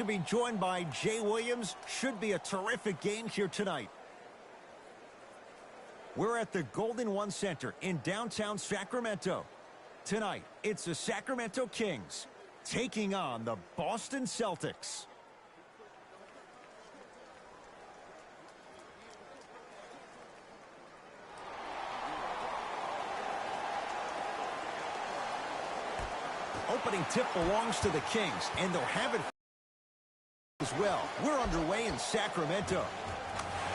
to be joined by Jay Williams. Should be a terrific game here tonight. We're at the Golden One Center in downtown Sacramento. Tonight, it's the Sacramento Kings taking on the Boston Celtics. Opening tip belongs to the Kings, and they'll have it as well. We're underway in Sacramento.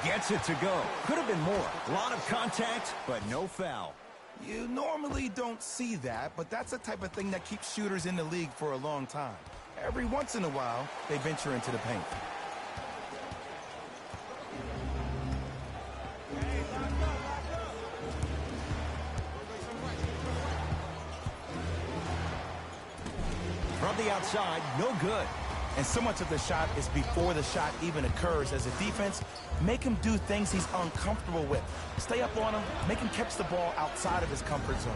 Gets it to go. Could have been more. A lot of contact, but no foul. You normally don't see that, but that's the type of thing that keeps shooters in the league for a long time. Every once in a while, they venture into the paint. From the outside, no good. And so much of the shot is before the shot even occurs. As a defense, make him do things he's uncomfortable with. Stay up on him, make him catch the ball outside of his comfort zone.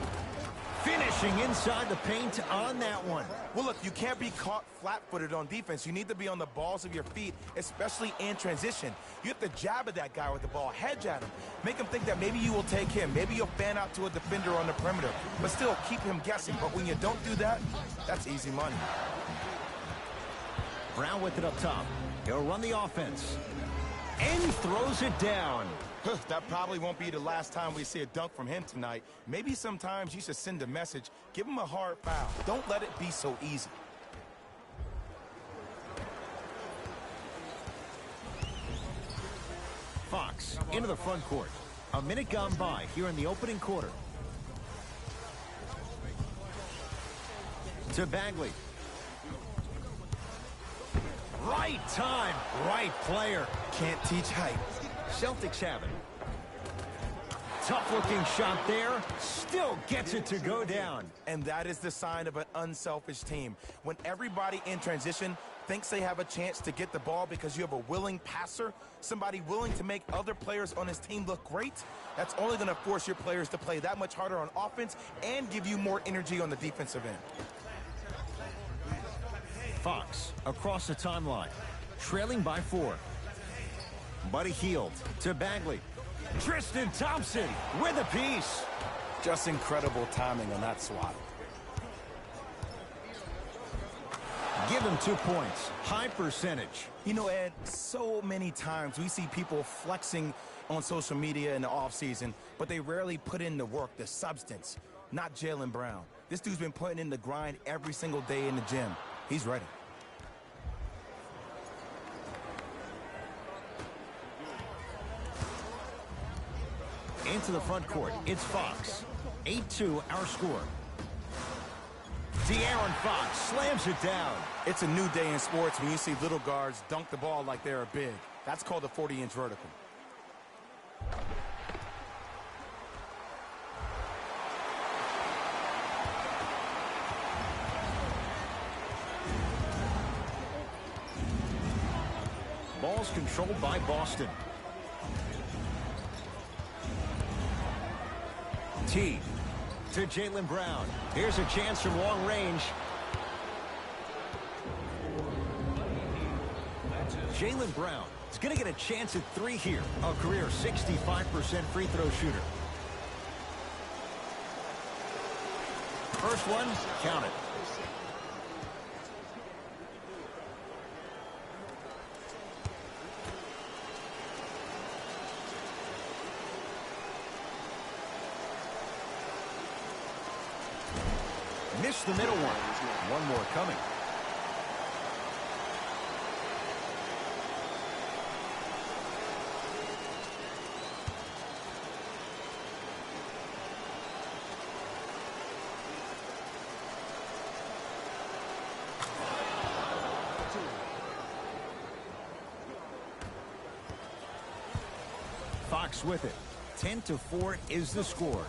Finishing inside the paint on that one. Well, look, you can't be caught flat-footed on defense. You need to be on the balls of your feet, especially in transition. You have to jab at that guy with the ball, hedge at him. Make him think that maybe you will take him. Maybe you'll fan out to a defender on the perimeter. But still, keep him guessing. But when you don't do that, that's easy money. Brown with it up top. He'll run the offense. And throws it down. That probably won't be the last time we see a dunk from him tonight. Maybe sometimes you should send a message. Give him a hard foul. Don't let it be so easy. Fox into the front court. A minute gone by here in the opening quarter. To Bagley. Right time, right player. Can't teach height. Celtics have it. Tough-looking shot there. Still gets it to go down. And that is the sign of an unselfish team. When everybody in transition thinks they have a chance to get the ball because you have a willing passer, somebody willing to make other players on his team look great, that's only going to force your players to play that much harder on offense and give you more energy on the defensive end. Fox across the timeline, trailing by 4. Buddy Hield to Bagley. Tristan Thompson with a piece. Just incredible timing on that swat. Give him 2 points. High percentage. You know, Ed, so many times we see people flexing on social media in the offseason, but they rarely put in the work, the substance. Not Jaylen Brown. This dude's been putting in the grind every single day in the gym. He's ready. Into the front court, it's Fox. 8-2 our score. De'Aaron Fox slams it down. It's a new day in sports when you see little guards dunk the ball like they're big. That's called a 40-inch vertical. Ball's controlled by Boston. T to Jaylen Brown. Here's a chance from long range. Jaylen Brown is going to get a chance at 3 here. A career 65% free throw shooter. First one, count it. Missed the middle one. One more coming. Fox with it. 10-4 is the score.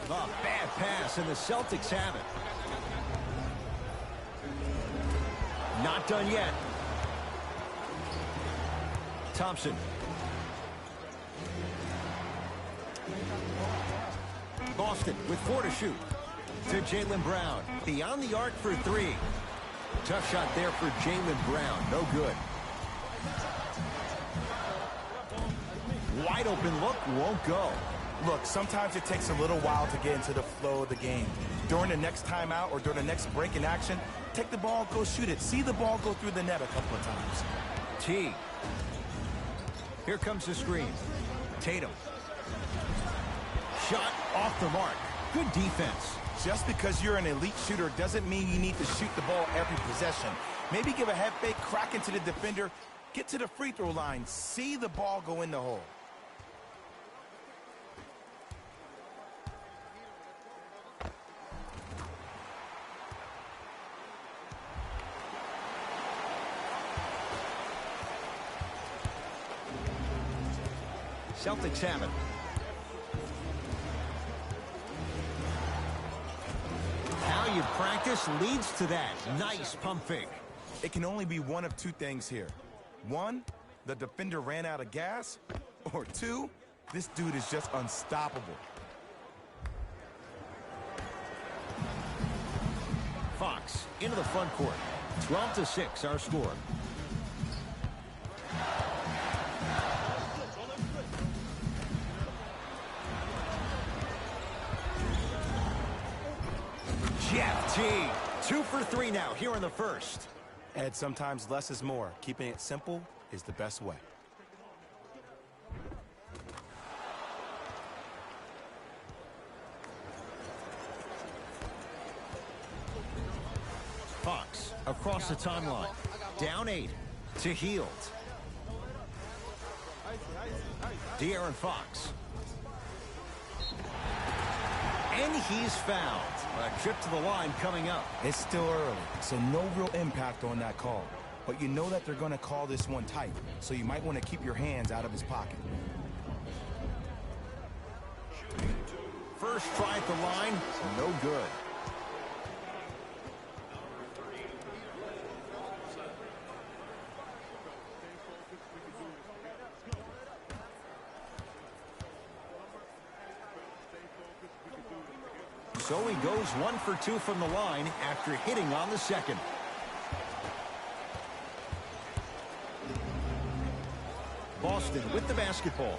A bad pass, and the Celtics have it. Not done yet. Thompson. Boston with 4 to shoot. To Jaylen Brown. Beyond the arc for 3. Tough shot there for Jaylen Brown. No good. Wide open look, won't go. Look, sometimes it takes a little while to get into the flow of the game. During the next timeout or during the next break in action, take the ball, go shoot it. See the ball go through the net a couple of times. T. Here comes the screen. Tatum. Shot off the mark. Good defense. Just because you're an elite shooter doesn't mean you need to shoot the ball every possession. Maybe give a head fake, crack into the defender, get to the free throw line, see the ball go in the hole. Celtics have it. How you practice leads to that. Nice pump fake. It can only be one of two things here. One, the defender ran out of gas. Or two, this dude is just unstoppable. Fox into the front court. 12-6 our score. Jeff T. 2 for 3 now here in the first. Ed, sometimes less is more. Keeping it simple is the best way. Fox across the timeline. Down 8 to Hield. De'Aaron Fox. And he's fouled. A trip to the line coming up. It's still early, so no real impact on that call. But you know that they're going to call this one tight, so you might want to keep your hands out of his pocket. First try at the line, no good. So he goes 1 for 2 from the line after hitting on the second. Boston with the basketball.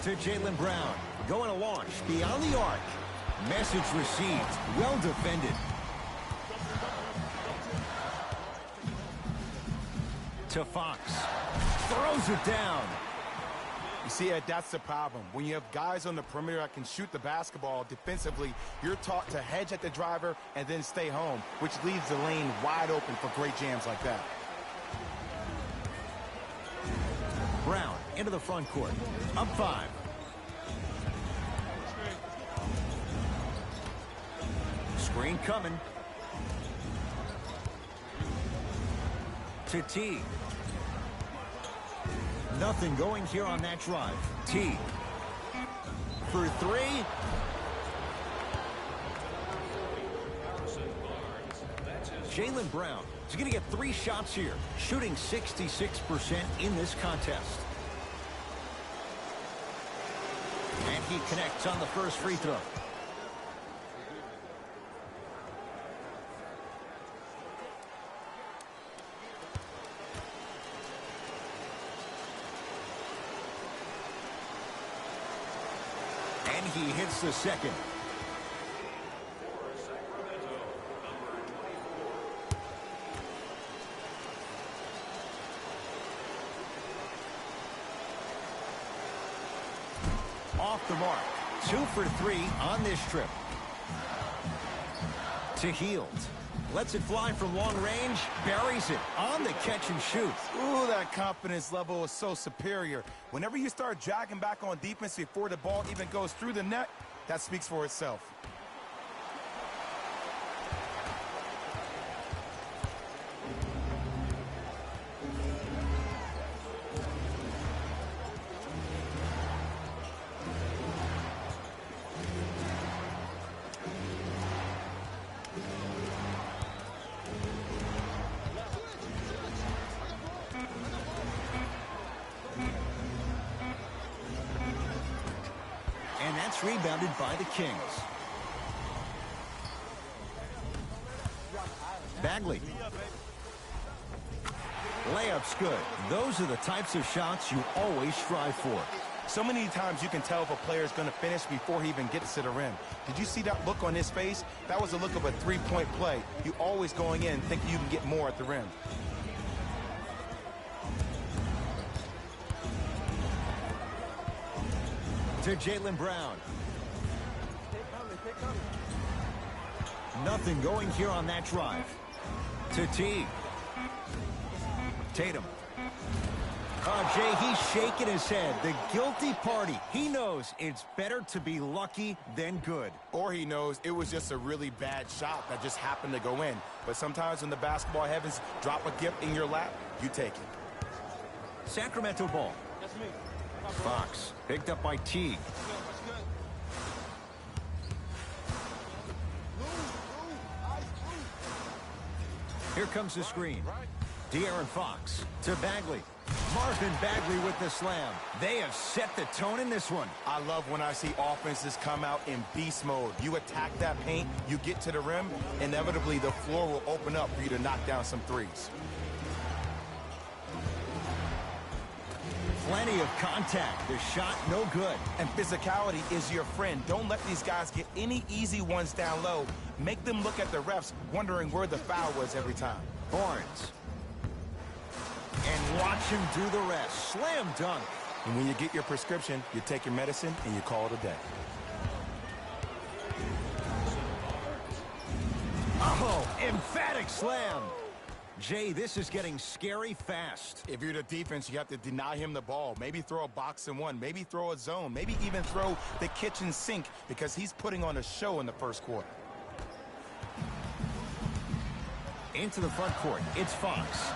To Jaylen Brown. Going to launch beyond the arc. Message received. Well defended. To Fox. Throws it down. You see, Ed, that's the problem. When you have guys on the perimeter that can shoot the basketball defensively, you're taught to hedge at the driver and then stay home, which leaves the lane wide open for great jams like that. Brown into the front court. Up 5. Screen coming. To T. Nothing going here on that drive. T. For 3. Jaylen Brown is going to get 3 shots here, shooting 66% in this contest. And he connects on the first free throw. And he hits the second. Off the mark. 2 for 3 on this trip. To Hield. Lets it fly from long range. Buries it on the catch and shoot. Ooh, that confidence level is so superior. Whenever you start jogging back on defense before the ball even goes through the net, that speaks for itself. And that's rebounded by the Kings. Bagley. Layup's good. Those are the types of shots you always strive for. So many times you can tell if a player is going to finish before he even gets to the rim. Did you see that look on his face? That was the look of a three-point play. You always going in thinking you can get more at the rim. To Jaylen Brown. Nothing going here on that drive. To Teague. Tatum. Jay, he's shaking his head. The guilty party. He knows it's better to be lucky than good. Or he knows it was just a really bad shot that just happened to go in. But sometimes when the basketball heavens drop a gift in your lap, you take it. Sacramento ball. Fox picked up by Teague. Here comes the screen. De'Aaron Fox to Bagley. Marvin Bagley with the slam. They have set the tone in this one. I love when I see offenses come out in beast mode. You attack that paint, you get to the rim, inevitably the floor will open up for you to knock down some threes. Plenty of contact. The shot no good. And physicality is your friend. Don't let these guys get any easy ones down low. Make them look at the refs wondering where the foul was every time. Barnes. And watch him do the rest. Slam dunk. And when you get your prescription, you take your medicine and you call it a day. Oh, emphatic slam. Jay, this is getting scary fast. If you're the defense, you have to deny him the ball. Maybe throw a box and one. Maybe throw a zone. Maybe even throw the kitchen sink because he's putting on a show in the first quarter. Into the front court. It's Fox.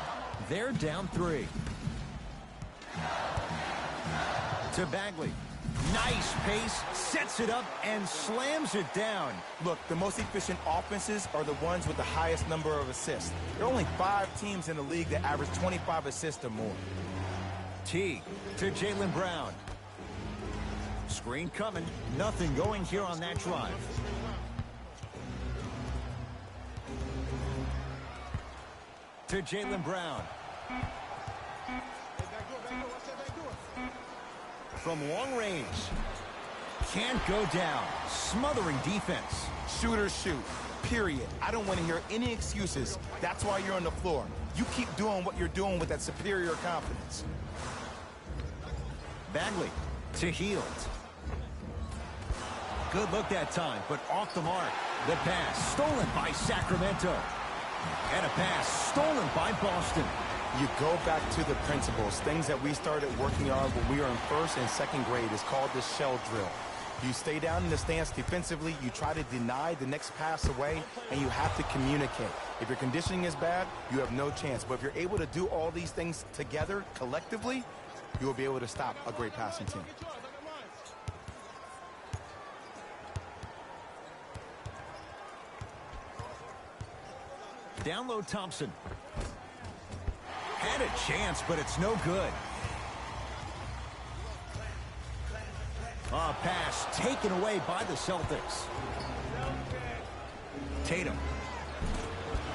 They're down 3. To Bagley. Nice pace, sets it up, and slams it down. Look, the most efficient offenses are the ones with the highest number of assists. There are only 5 teams in the league that average 25 assists or more. Teague to Jaylen Brown. Screen coming. Nothing going here on that drive. To Jaylen Brown. From long range. Can't go down. Smothering defense. Shooters shoot. Period. I don't want to hear any excuses. That's why you're on the floor. You keep doing what you're doing with that superior confidence. Bagley to Hield. Good look that time, but off the mark. The pass stolen by Sacramento. And a pass stolen by Boston. You go back to the principles. Things that we started working on when we were in first and second grade is called the shell drill. You stay down in the stance defensively, you try to deny the next pass away, and you have to communicate. If your conditioning is bad, you have no chance. But if you're able to do all these things together, collectively, you will be able to stop a great passing team. Down low Thompson. Had a chance, but it's no good. A pass taken away by the Celtics. Tatum.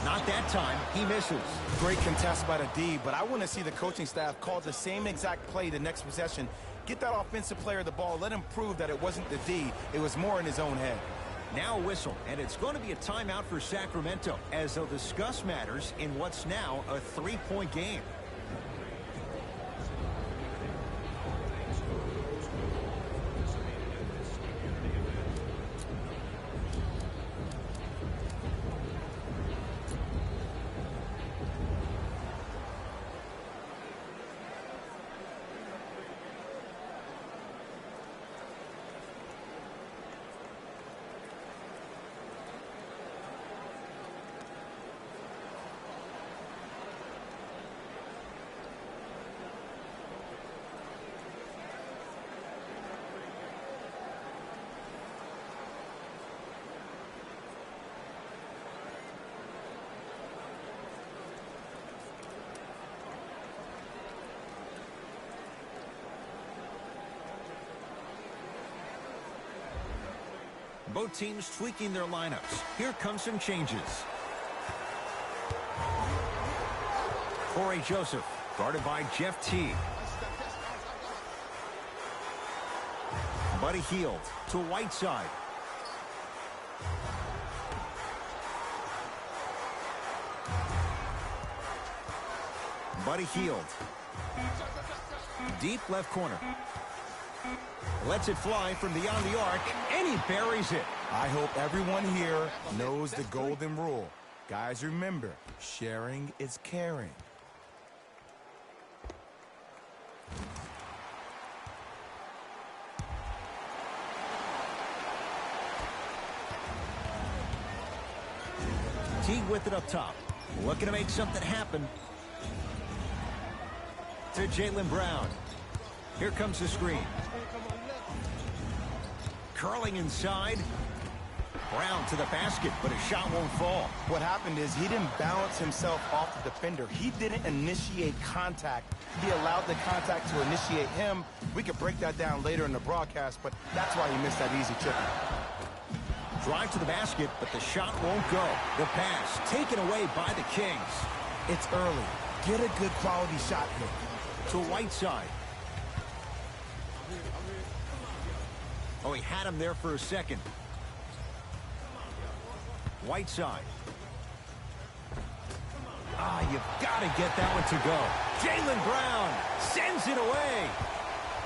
Not that time. He misses. Great contest by the D, but I want to see the coaching staff call the same exact play the next possession. Get that offensive player the ball. Let him prove that it wasn't the D. It was more in his own head. Now a whistle, and it's going to be a timeout for Sacramento as they'll discuss matters in what's now a 3-point game. Both teams tweaking their lineups. Here come some changes. Corey Joseph, guarded by Jeff Teague. Buddy Hield to Whiteside. Buddy Hield. Deep left corner. Lets it fly from beyond the arc, and he buries it. I hope everyone here knows the golden rule. Guys, remember, sharing is caring. Teague with it up top. Looking to make something happen. To Jaylen Brown. Here comes the screen. Curling inside. Brown to the basket, but his shot won't fall. What happened is he didn't balance himself off the defender. He didn't initiate contact. He allowed the contact to initiate him. We could break that down later in the broadcast, but that's why he missed that easy chip. Drive to the basket, but the shot won't go. The pass taken away by the Kings. It's early. Get a good quality shot here. To Whiteside. Oh, he had him there for a second. Whiteside. You've got to get that one to go. Jaylen Brown sends it away.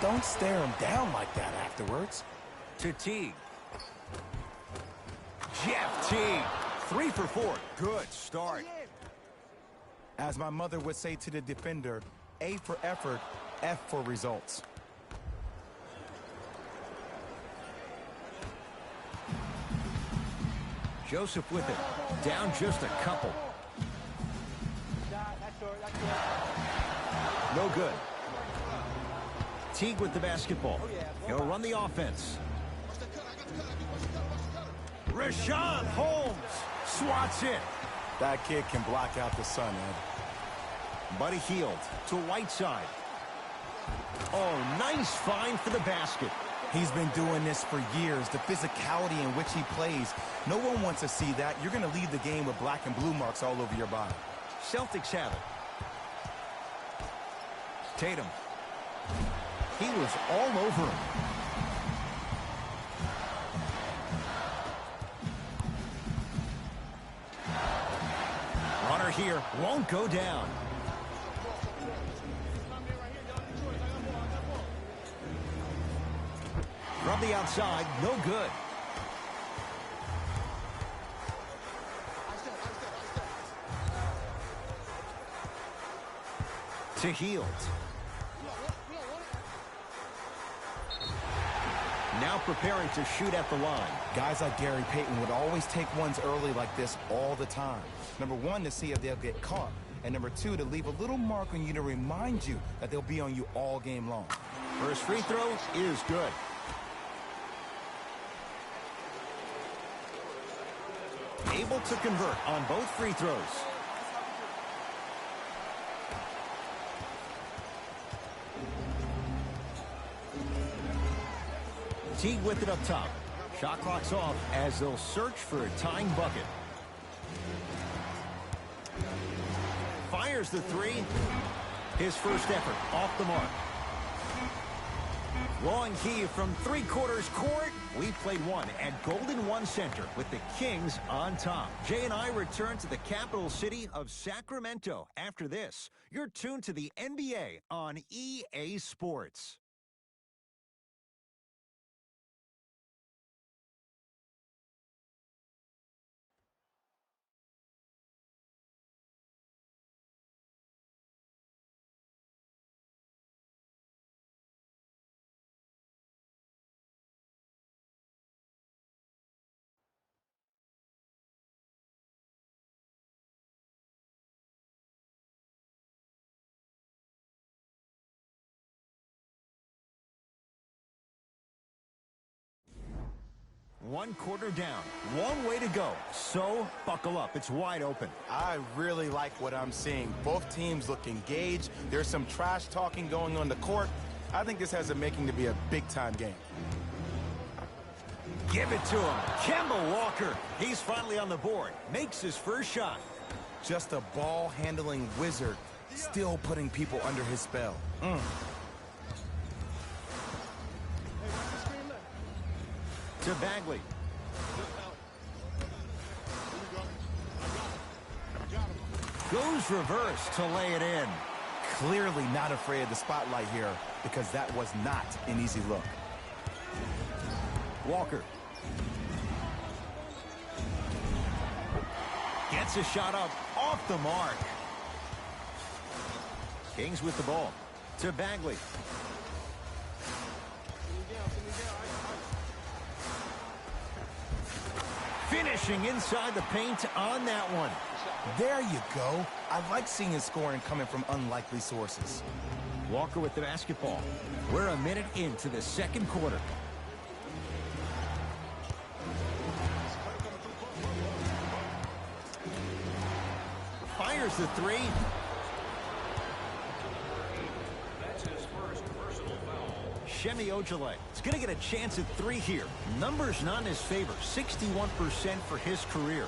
Don't stare him down like that afterwards. To Teague. Jeff Teague. 3 for 4. Good start. As my mother would say to the defender, A for effort, F for results. Joseph with it. Down just a couple. No good. Teague with the basketball. He'll run the offense. Rashawn Holmes swats it. That kid can block out the sun, Ed. Buddy Hield to Whiteside. Oh, nice find for the basket. He's been doing this for years. The physicality in which he plays. No one wants to see that. You're going to leave the game with black and blue marks all over your body. Celtics have it. Tatum. He was all over him. Runner here won't go down. From the outside, no good. To Hield. Now preparing to shoot at the line. Guys like Gary Payton would always take ones early like this all the time. Number one, to see if they'll get caught. And number two, to leave a little mark on you to remind you that they'll be on you all game long. First free throw is good. Able to convert on both free throws. Teague with it up top. Shot clock's off as they'll search for a tying bucket. Fires the three. His first effort off the mark. Long heave from three-quarters court. We played one at Golden One Center with the Kings on top. Jay and I return to the capital city of Sacramento. After this, you're tuned to the NBA on EA Sports. One quarter down, one way to go. So buckle up, it's wide open. I really like what I'm seeing. Both teams look engaged. There's some trash talking going on the court. I think this has a making to be a big-time game. Give it to him. Kemba Walker. He's finally on the board. Makes his first shot. Just a ball-handling wizard. Still putting people under his spell. To Bagley. Goes reverse to lay it in. Clearly not afraid of the spotlight here because that was not an easy look. Walker. Gets a shot up off the mark. Kings with the ball. To Bagley. Finishing inside the paint on that one. There you go. I like seeing his scoring coming from unlikely sources. Walker with the basketball. We're a minute into the second quarter. Fires the three. That's his first personal foul. Shemi Ojale is going to get a chance at three here. Numbers not in his favor. 61% for his career.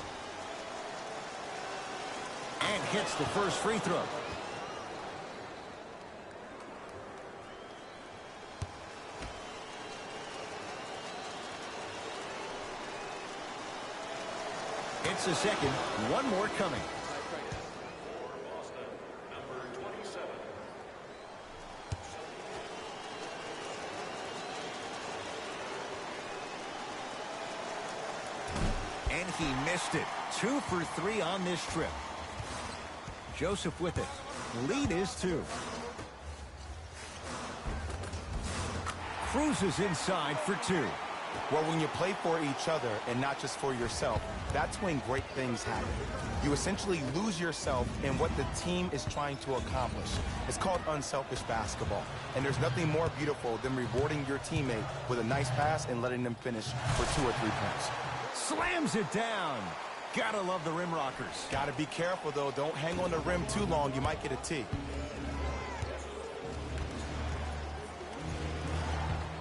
And hits the first free throw. It's the second. One more coming. For Boston, number 27. And he missed it. 2 for 3 on this trip. Joseph with it. Lead is 2. Cruises inside for 2. Well, when you play for each other and not just for yourself, that's when great things happen. You essentially lose yourself in what the team is trying to accomplish. It's called unselfish basketball. And there's nothing more beautiful than rewarding your teammate with a nice pass and letting them finish for 2 or 3 points. Slams it down. Gotta love the rim rockers. Gotta be careful, though. Don't hang on the rim too long. You might get a tee.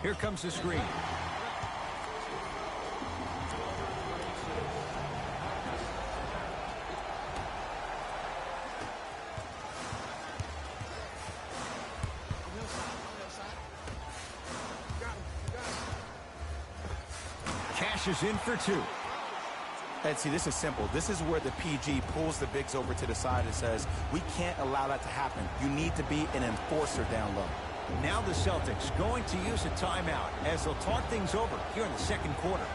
Here comes the screen. Cashes in for 2. And see, this is simple. This is where the PG pulls the bigs over to the side and says, we can't allow that to happen. You need to be an enforcer down low. Now the Celtics going to use a timeout as they'll talk things over here in the second quarter.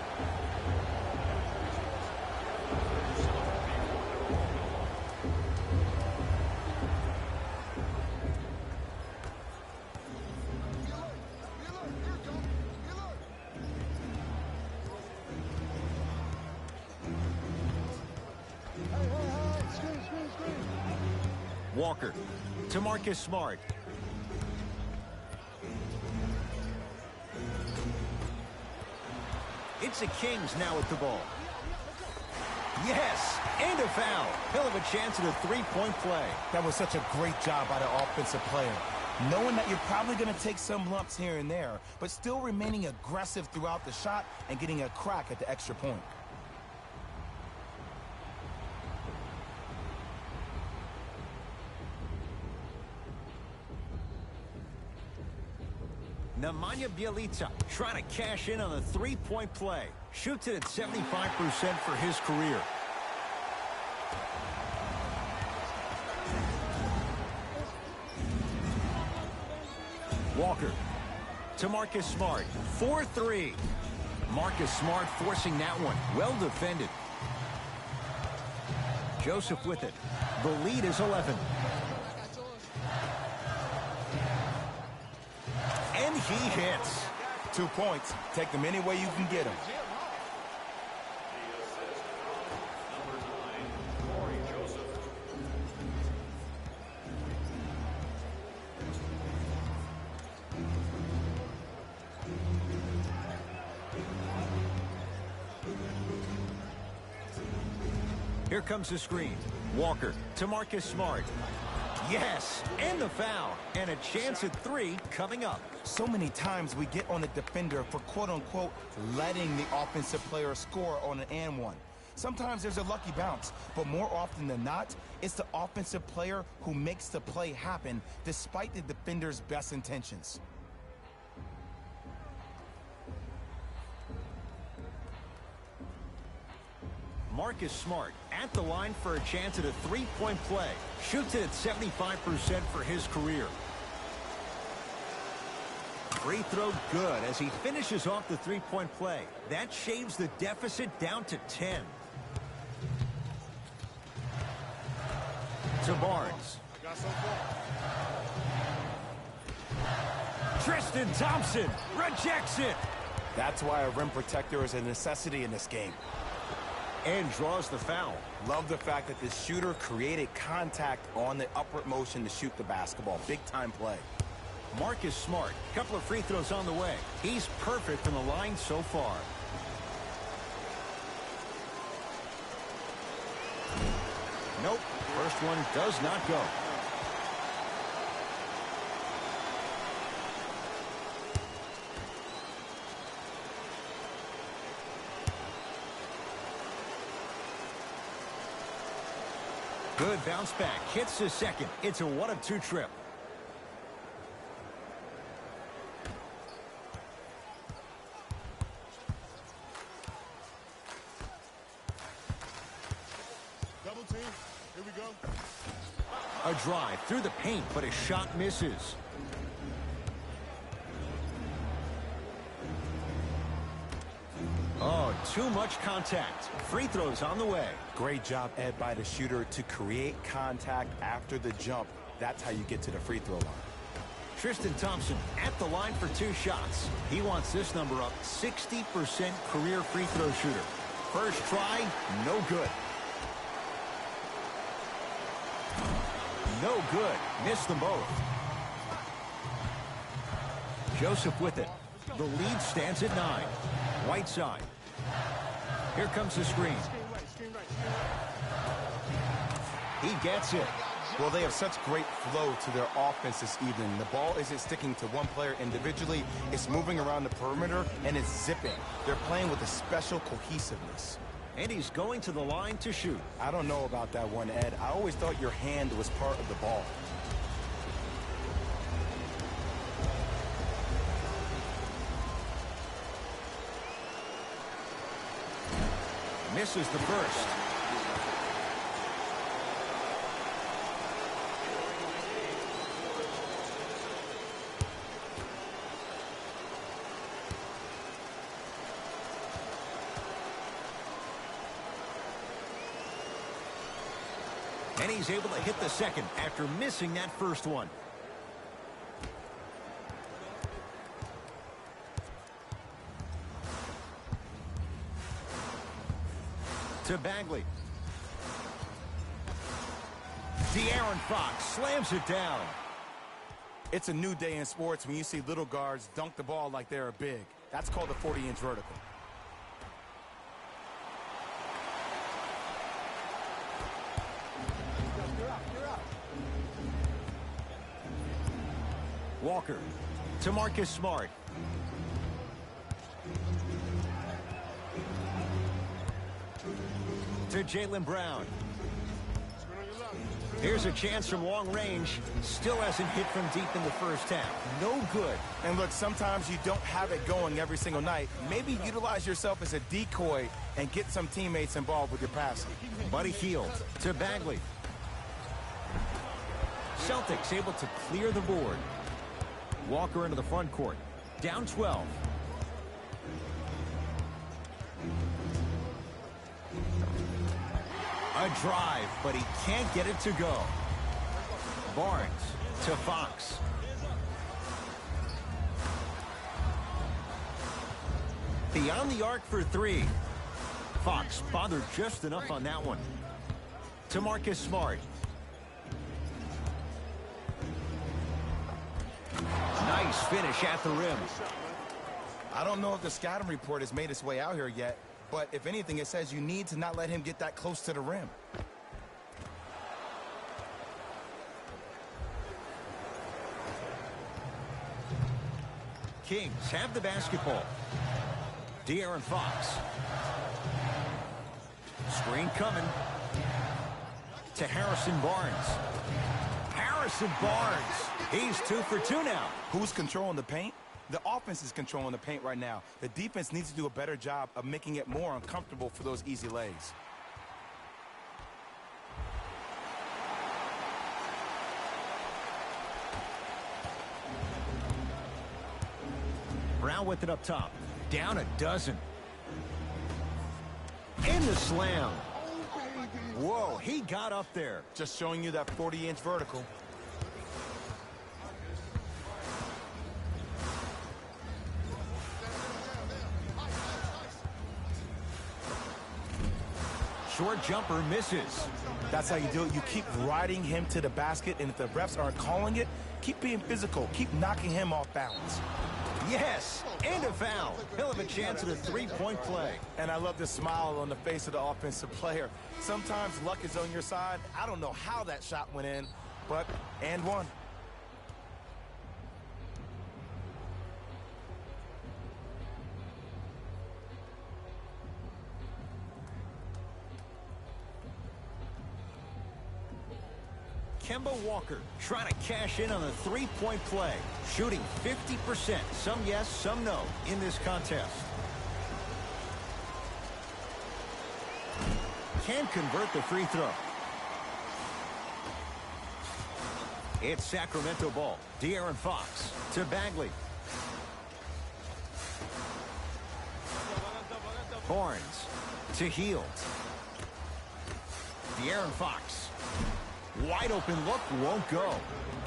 Walker to Marcus Smart. It's the Kings now with the ball. Yes, and a foul. He'll have a chance at a three-point play. That was such a great job by the offensive player. Knowing that you're probably going to take some lumps here and there, but still remaining aggressive throughout the shot and getting a crack at the extra point. Nemanja Bjelica trying to cash in on a three-point play. Shoots it at 75% for his career. Walker to Marcus Smart. 4-3. Marcus Smart forcing that one. Well defended. Joseph with it. The lead is 11. And he hits. 2 points. Take them any way you can get them. The assist from number 9, Corey Joseph. Here comes the screen. Walker to Marcus Smart. Yes, and the foul. And a chance at three coming up. So many times we get on the defender for quote-unquote letting the offensive player score on an and one. Sometimes there's a lucky bounce, but more often than not, it's the offensive player who makes the play happen despite the defender's best intentions. Marcus Smart at the line for a chance at a three-point play. Shoots it at 75% for his career. Free throw good as he finishes off the three-point play. That shaves the deficit down to 10. To Barnes. Tristan Thompson rejects it. That's why a rim protector is a necessity in this game. And draws the foul. Love the fact that the shooter created contact on the upward motion to shoot the basketball. Big-time play. Marcus Smart, couple of free throws on the way. He's perfect from the line so far. Nope, first one does not go. Good bounce back, hits the second. It's a 1-of-2 trip. Double team, here we go. A drive through the paint, but his shot misses. Oh, too much contact. Free throws on the way. Great job, Ed, by the shooter to create contact after the jump. That's how you get to the free throw line. Tristan Thompson at the line for 2 shots. He wants this number up. 60% career free throw shooter. First try, no good. No good. Missed them both. Joseph with it. The lead stands at 9. Whiteside. Here comes the screen. He gets it. Well, they have such great flow to their offense this evening. The ball isn't sticking to one player individually. It's moving around the perimeter, and it's zipping. They're playing with a special cohesiveness. And he's going to the line to shoot. I don't know about that one, Ed. I always thought your hand was part of the ball. Misses the first. And he's able to hit the second after missing that first one. To Bagley. De'Aaron Fox slams it down. It's a new day in sports when you see little guards dunk the ball like they're big. That's called a 40-inch vertical. Walker to Marcus Smart. To Jaylen Brown. Here's a chance from long range. Still hasn't hit from deep in the first half. No good. And look, sometimes you don't have it going every single night. Maybe utilize yourself as a decoy and get some teammates involved with your passing. Buddy Hield to Bagley. Celtics able to clear the board. Walker into the front court. Down 12. A drive, but he can't get it to go. Barnes to Fox. Beyond the arc for 3. Fox bothered just enough on that one. To Marcus Smart. Nice finish at the rim. I don't know if the scouting report has made its way out here yet, but if anything, it says you need to not let him get that close to the rim. Kings have the basketball. De'Aaron Fox. Screen coming to Harrison Barnes. Harrison Barnes. He's 2 for 2 now. Who's controlling the paint? The offense is controlling the paint right now. The defense needs to do a better job of making it more uncomfortable for those easy lays. Brown with it up top. Down a dozen. In the slam. Whoa, he got up there. Just showing you that 40-inch vertical. Short jumper misses. That's how you do it. You keep riding him to the basket, and if the refs aren't calling it, keep being physical. Keep knocking him off balance. Yes, and a foul. He'll have a chance at a three-point play. And I love the smile on the face of the offensive player. Sometimes luck is on your side. I don't know how that shot went in, but and one. Kemba Walker trying to cash in on a three-point play. Shooting 50%. Some yes, some no in this contest. Can convert the free throw. It's Sacramento ball. De'Aaron Fox to Bagley. Barnes to Hield. De'Aaron Fox. Wide open look, won't go.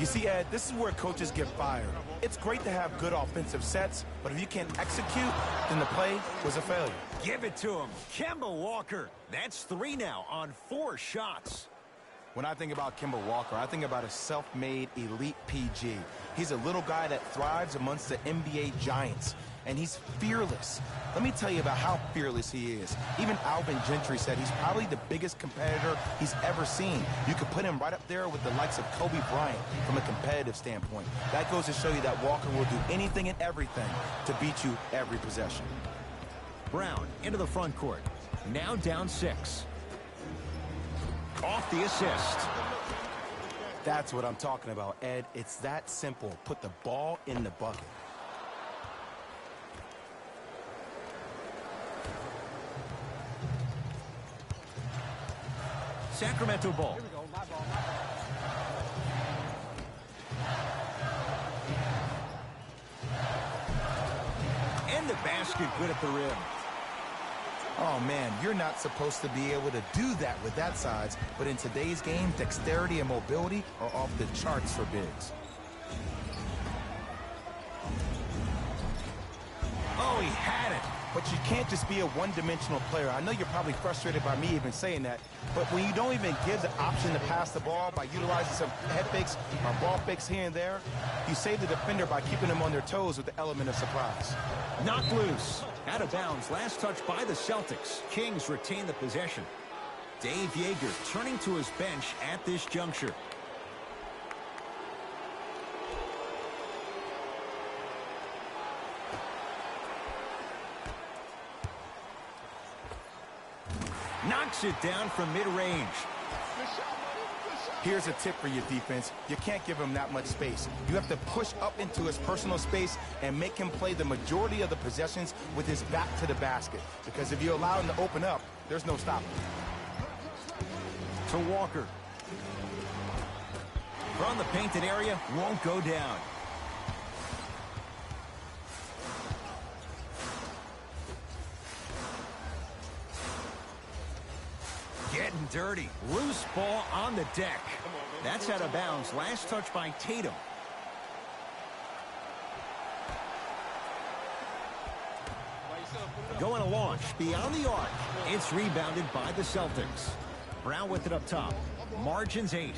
You see, Ed, this is where coaches get fired. It's great to have good offensive sets, but if you can't execute, then the play was a failure. Give it to him. Kemba Walker. That's 3 now on 4 shots. When I think about Kemba Walker, I think about a self-made elite PG. He's a little guy that thrives amongst the NBA giants, and he's fearless. Let me tell you about how fearless he is. Even Alvin Gentry said he's probably the biggest competitor he's ever seen. You could put him right up there with the likes of Kobe Bryant from a competitive standpoint. That goes to show you that Walker will do anything and everything to beat you every possession. Brown into the front court. Now down 6. Off the assist. That's what I'm talking about, Ed. It's that simple. Put the ball in the bucket. Sacramento ball. And the basket good at the rim. Oh, man, you're not supposed to be able to do that with that size, but in today's game, dexterity and mobility are off the charts for bigs. Oh, he had it. But you can't just be a one-dimensional player. I know you're probably frustrated by me even saying that, but when you don't even give the option to pass the ball by utilizing some head fakes or ball fakes here and there, you save the defender by keeping them on their toes with the element of surprise. Knocked loose. Out of bounds. Last touch by the Celtics. Kings retain the possession. Dave Yeager turning to his bench at this juncture. Knocks it down from mid-range. Here's a tip for your defense. You can't give him that much space. You have to push up into his personal space and make him play the majority of the possessions with his back to the basket. Because if you allow him to open up, there's no stopping. To Walker. From the painted area, won't go down. Getting dirty. Loose ball on the deck. That's out of bounds. Last touch by Tatum. Going to launch beyond the arc. It's rebounded by the Celtics. Brown with it up top. Margins 8.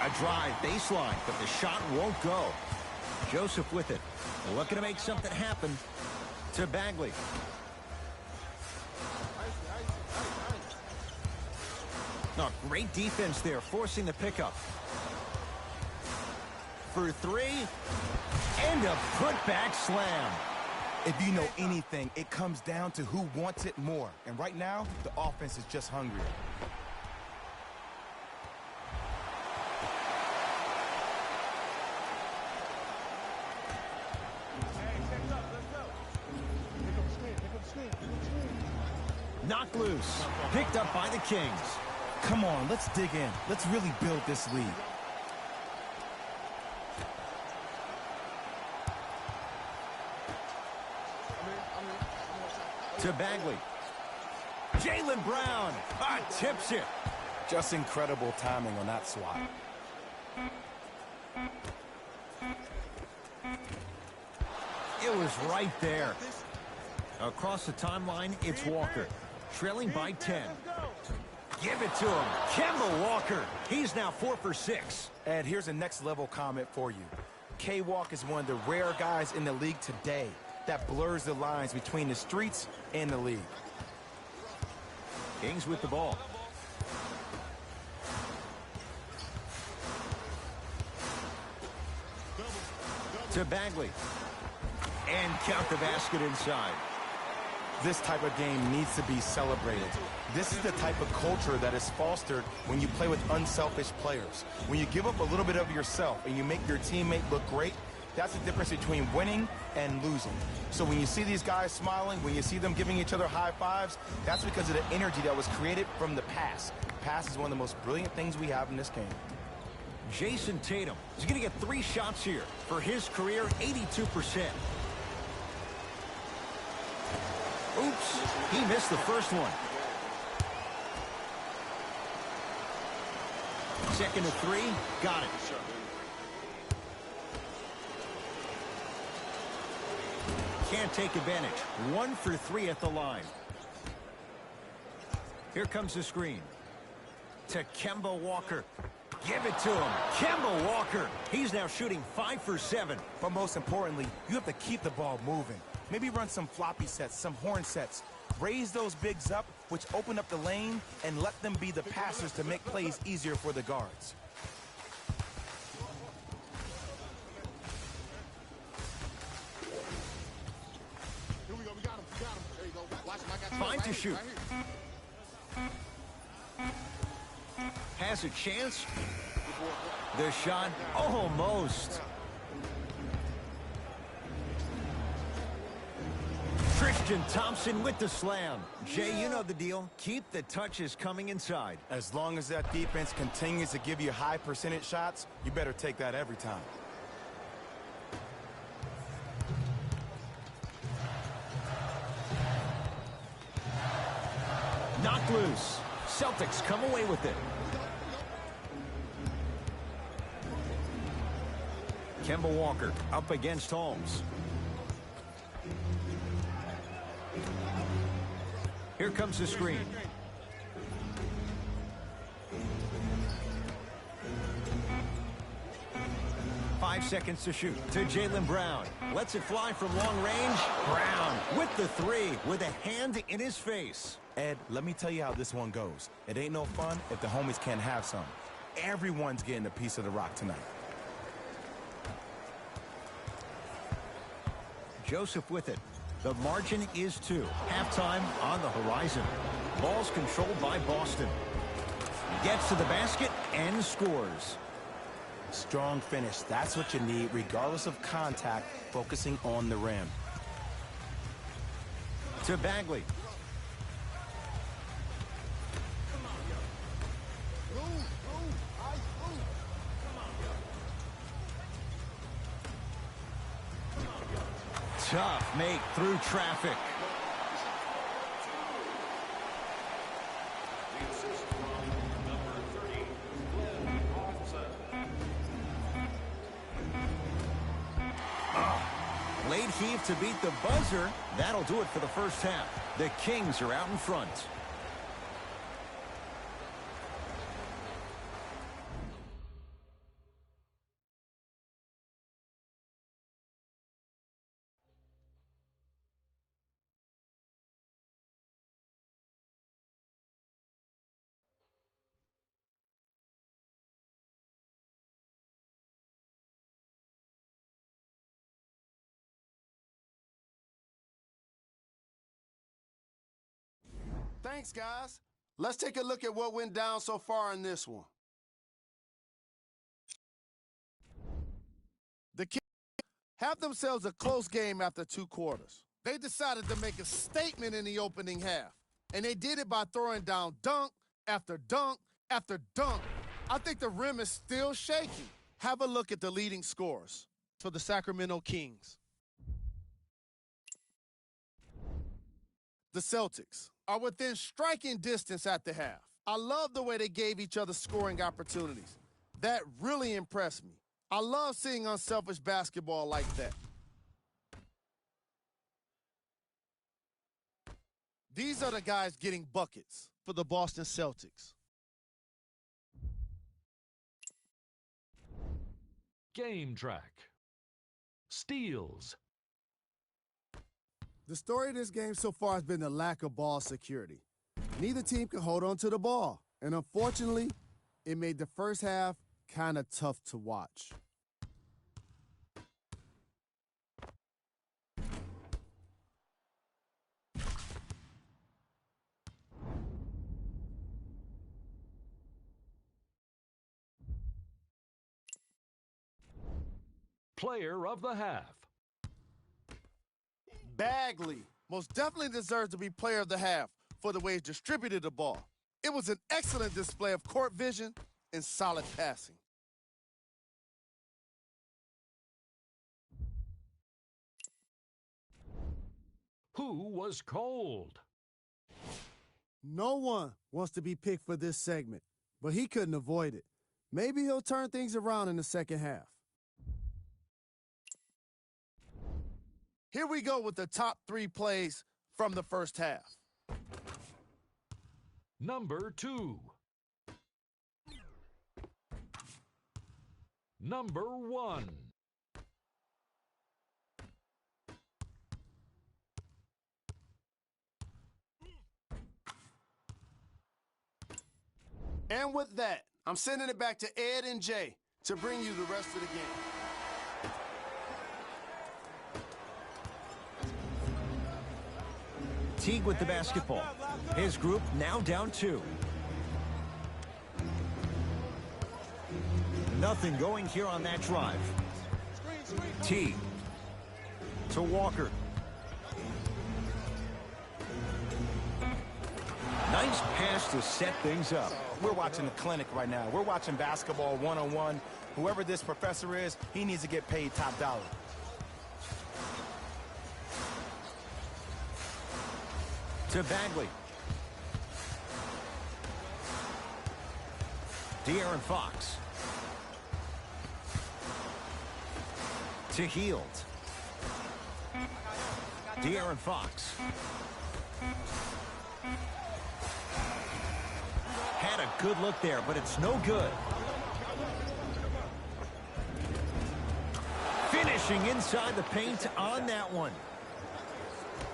A drive baseline, but the shot won't go. Joseph with it. Looking to make something happen. To Bagley. Oh, great defense there, forcing the pickup. For 3. And a putback slam. If you know anything, it comes down to who wants it more. And right now, the offense is just hungrier. Knocked loose. Picked up by the Kings. Come on, let's dig in. Let's really build this lead. To Bagley. Jaylen Brown tips it. Just incredible timing on that swat. It was right there. Across the timeline, it's Walker. Trailing by 10. Give it to him. Kemba Walker. He's now 4 for 6. Ed, here's a next level comment for you. K-Walk is one of the rare guys in the league today that blurs the lines between the streets and the league. Kings with the ball. To Bagley. And count the basket inside. This type of game needs to be celebrated. This is the type of culture that is fostered when you play with unselfish players. When you give up a little bit of yourself and you make your teammate look great, that's the difference between winning and losing. So when you see these guys smiling, when you see them giving each other high fives, that's because of the energy that was created from the pass. Pass is one of the most brilliant things we have in this game. Jason Tatum is going to get 3 shots here for his career, 82%. Oops, he missed the first one. Second to 3, got it. Can't take advantage. 1 for 3 at the line. Here comes the screen. To Kemba Walker. Give it to him. Kemba Walker. He's now shooting 5 for 7. But most importantly, you have to keep the ball moving. Maybe run some floppy sets, some horn sets. Raise those bigs up, which open up the lane, and let them be the passers to make plays easier for the guards. Here we go. We got him. We got him. There you go. Watch him. I got you. Fine Right to here, shoot. right here. Has a chance. The shot almost. Tristan Thompson with the slam. Jay, you know the deal. Keep the touches coming inside. As long as that defense continues to give you high percentage shots, you better take that every time. Knocked loose. Celtics come away with it. Kemba Walker up against Holmes. Here comes the screen. Five seconds to shoot. To Jaylen Brown. Lets it fly from long range. Brown with the 3 with a hand in his face. Ed, let me tell you how this one goes. It ain't no fun if the homies can't have some. Everyone's getting a piece of the rock tonight. Joseph with it. The margin is 2. Halftime on the horizon. Ball's controlled by Boston. Gets to the basket and scores. Strong finish. That's what you need, regardless of contact, focusing on the rim. To Bagley. Tough make through traffic. The assist from number 30, Glenn Robinson. Late heave to beat the buzzer. That'll do it for the first half. The Kings are out in front. Thanks, guys. Let's take a look at what went down so far in this one. The Kings have themselves a close game after 2 quarters. They decided to make a statement in the opening half, and they did it by throwing down dunk after dunk after dunk. I think the rim is still shaky. Have a look at the leading scorers for the Sacramento Kings. The Celtics are within striking distance at the half. I love the way they gave each other scoring opportunities. That really impressed me. I love seeing unselfish basketball like that. These are the guys getting buckets for the Boston Celtics. Game track. Steals. The story of this game so far has been the lack of ball security. Neither team can hold on to the ball, and unfortunately, it made the first half kind of tough to watch. Player of the half. Bagley most definitely deserves to be player of the half for the way he distributed the ball. It was an excellent display of court vision and solid passing. Who was cold? No one wants to be picked for this segment, but he couldn't avoid it. Maybe he'll turn things around in the second half. Here we go with the top 3 plays from the first half. Number 2. Number 1. And with that, I'm sending it back to Ed and Jay to bring you the rest of the game. Teague with the basketball. His group now down 2. Nothing going here on that drive. Teague to Walker. Nice pass to set things up. We're watching the clinic right now. We're watching basketball 1-on-1. Whoever this professor is, he needs to get paid top dollar. To Bagley. De'Aaron Fox. To Hield. De'Aaron Fox. Had a good look there, but it's no good. Finishing inside the paint on that one.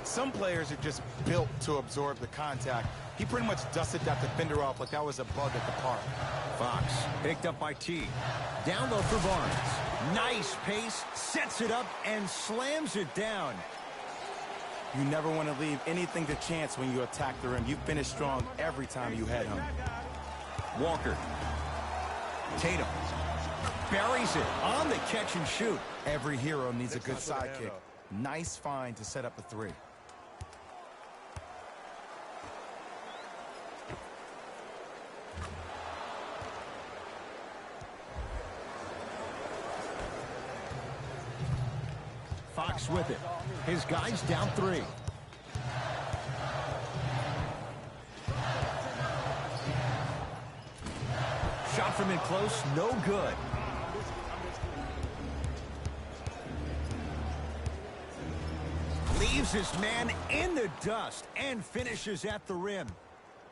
Some players are just built to absorb the contact. He pretty much dusted that defender off like that was a bug at the park. Fox picked up by T. Down low for Barnes. Nice pace, sets it up, and slams it down. You never want to leave anything to chance when you attack the rim. You finish strong every time you head home. Walker. Tatum. Buries it on the catch and shoot. Every hero needs a good sidekick. Nice find to set up a 3. Fox with it. His guys down 3. Shot from in close, no good. Leaves his man in the dust and finishes at the rim.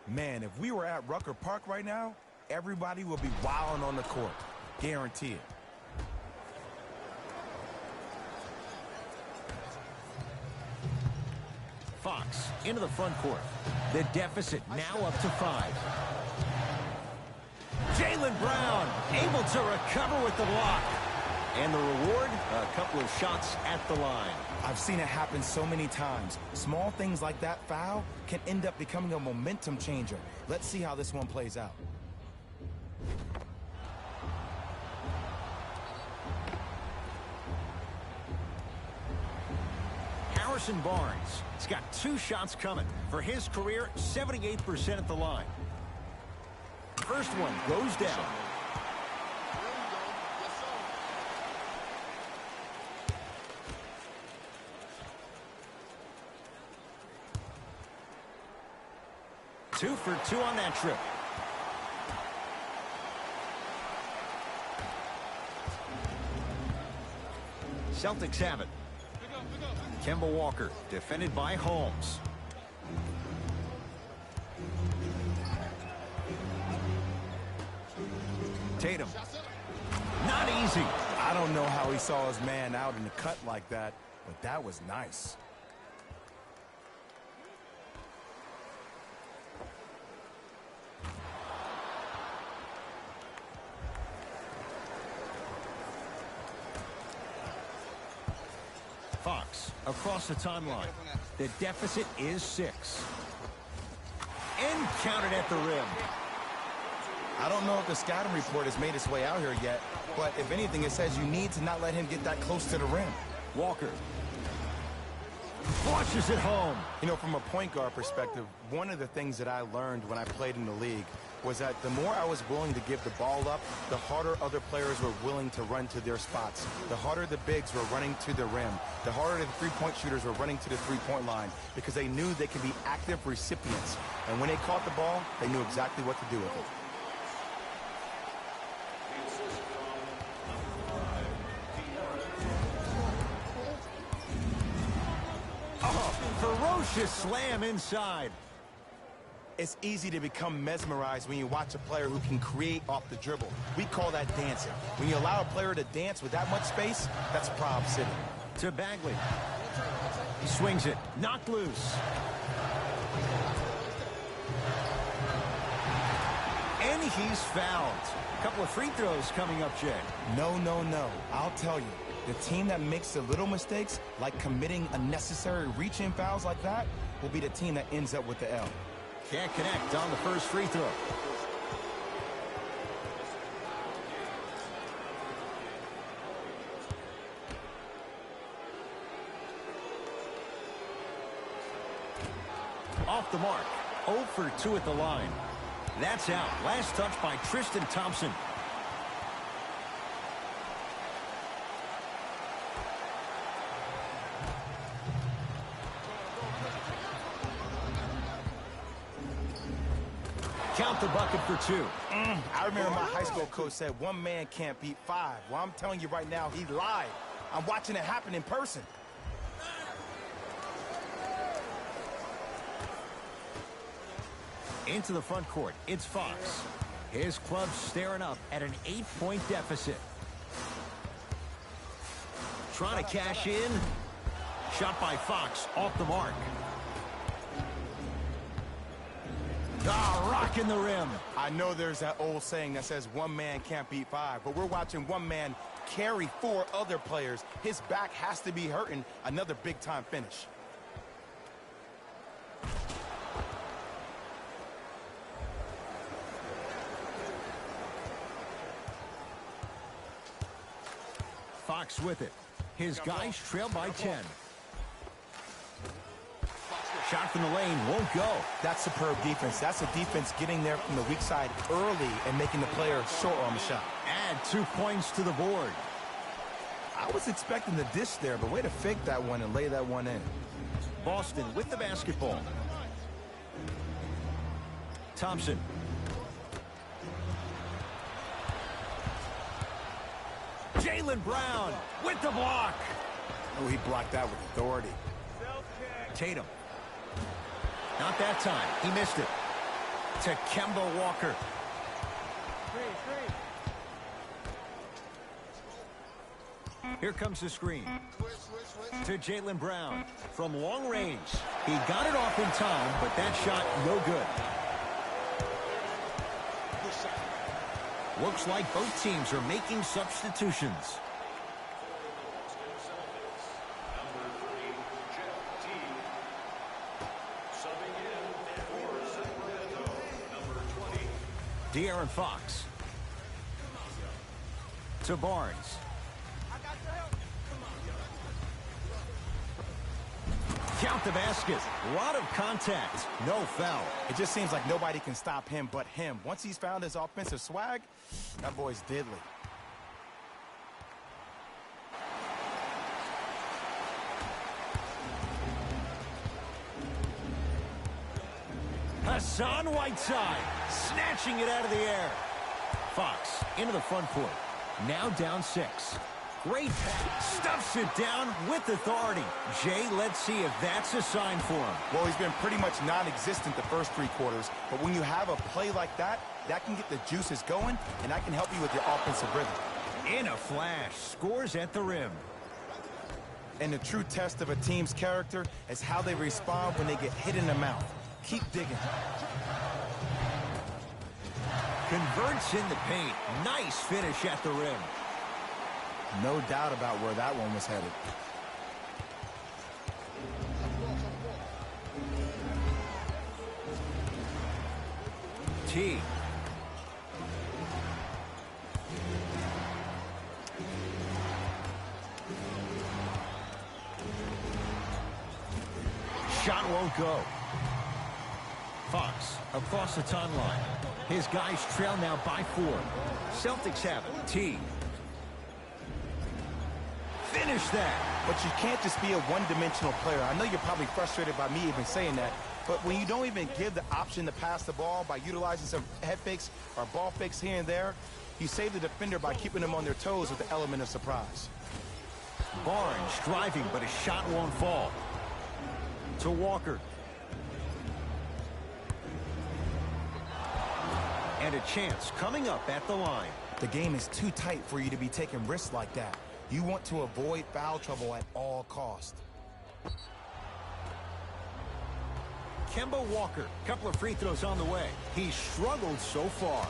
Man, if we were at Rucker Park right now, everybody would be wilding on the court. Guarantee it. Fox into the front court. The deficit now up to 5. Jaylen Brown able to recover with the block. And the reward, a couple of shots at the line. I've seen it happen so many times. Small things like that foul can end up becoming a momentum changer. Let's see how this one plays out. Harrison Barnes has got 2 shots coming. For his career, 78% at the line. First one goes down. Two for 2 on that trip. Celtics have it. Kemba Walker, defended by Holmes. Tatum. Not easy. I don't know how he saw his man out in the cut like that, but that was nice. Fox across the timeline. The deficit is 6. And counted at the rim. I don't know if the scouting report has made its way out here yet, but if anything, it says you need to not let him get that close to the rim. Walker flushes it home. You know, from a point guard perspective, one of the things that I learned when I played in the league was that the more I was willing to give the ball up, the harder other players were willing to run to their spots. The harder the bigs were running to the rim. The harder the three-point shooters were running to the three-point line because they knew they could be active recipients. And when they caught the ball, they knew exactly what to do with it. Ferocious slam inside. It's easy to become mesmerized when you watch a player who can create off the dribble. We call that dancing. When you allow a player to dance with that much space, that's Prob City. To Bagley. He swings it. Knocked loose. And he's fouled. A couple of free throws coming up, Jay. No, no, no. I'll tell you. The team that makes the little mistakes, like committing unnecessary reach-in fouls like that, will be the team that ends up with the L. Can't connect on the first free throw. Off the mark. 0 for 2 at the line. That's out. Last touch by Tristan Thompson. Count the bucket for 2. I remember my high school coach said 1 man can't beat 5. Well, I'm telling you right now, he lied. I'm watching it happen in person. Into the front court, it's Fox. His club staring up at an 8-point deficit. Trying to cash in. Shot by Fox, off the mark. Ah, rocking the rim. I know there's that old saying that says 1 man can't beat 5, but we're watching 1 man carry 4 other players. His back has to be hurting. Another big-time finish. Fox with it. His guys trail by 10. Shot from the lane won't go. That's superb defense. That's a defense getting there from the weak side early and making the player short on the shot. Add 2 points to the board. I was expecting the dish there, but way to fake that one and lay that one in. Boston with the basketball. Thompson. Jaylen Brown with the block. Oh, he blocked that with authority. Tatum. Not that time. He missed it. To Kemba Walker. Here comes the screen. To Jaylen Brown. From long range. He got it off in time, but that shot no good. Looks like both teams are making substitutions. De'Aaron Fox. To Barnes. Count the basket. A lot of contact. No foul. It just seems like nobody can stop him but him. Once he's found his offensive swag, that boy's deadly. Hassan Whiteside snatching it out of the air. Fox into the front court. Now down 6. Great pass. Stuffs it down with authority. Jay, let's see if that's a sign for him. Well, he's been pretty much non-existent the first 3 quarters, but when you have a play like that, that can get the juices going, and that can help you with your offensive rhythm. In a flash, scores at the rim. And the true test of a team's character is how they respond when they get hit in the mouth. Keep digging. Converts in the paint. Nice finish at the rim. No doubt about where that one was headed. T. Shot won't go. Fox across the timeline. His guys trail now by 4. Celtics have it. T. Finish that. But you can't just be a one-dimensional player. I know you're probably frustrated by me even saying that, but when you don't even give the option to pass the ball by utilizing some head fakes or ball fakes here and there, you save the defender by keeping them on their toes with the element of surprise. Barnes driving, but his shot won't fall. To Walker. And a chance coming up at the line. The game is too tight for you to be taking risks like that. You want to avoid foul trouble at all costs. Kemba Walker, couple of free throws on the way. He's struggled so far.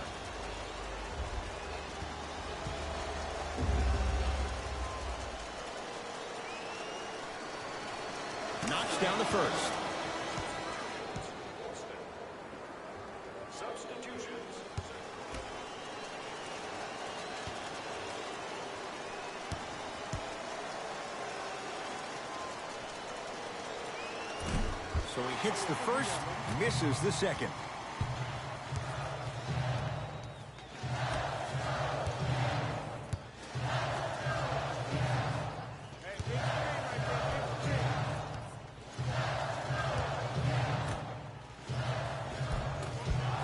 Knocks down the first. Substitutions. So he hits the first, misses the second.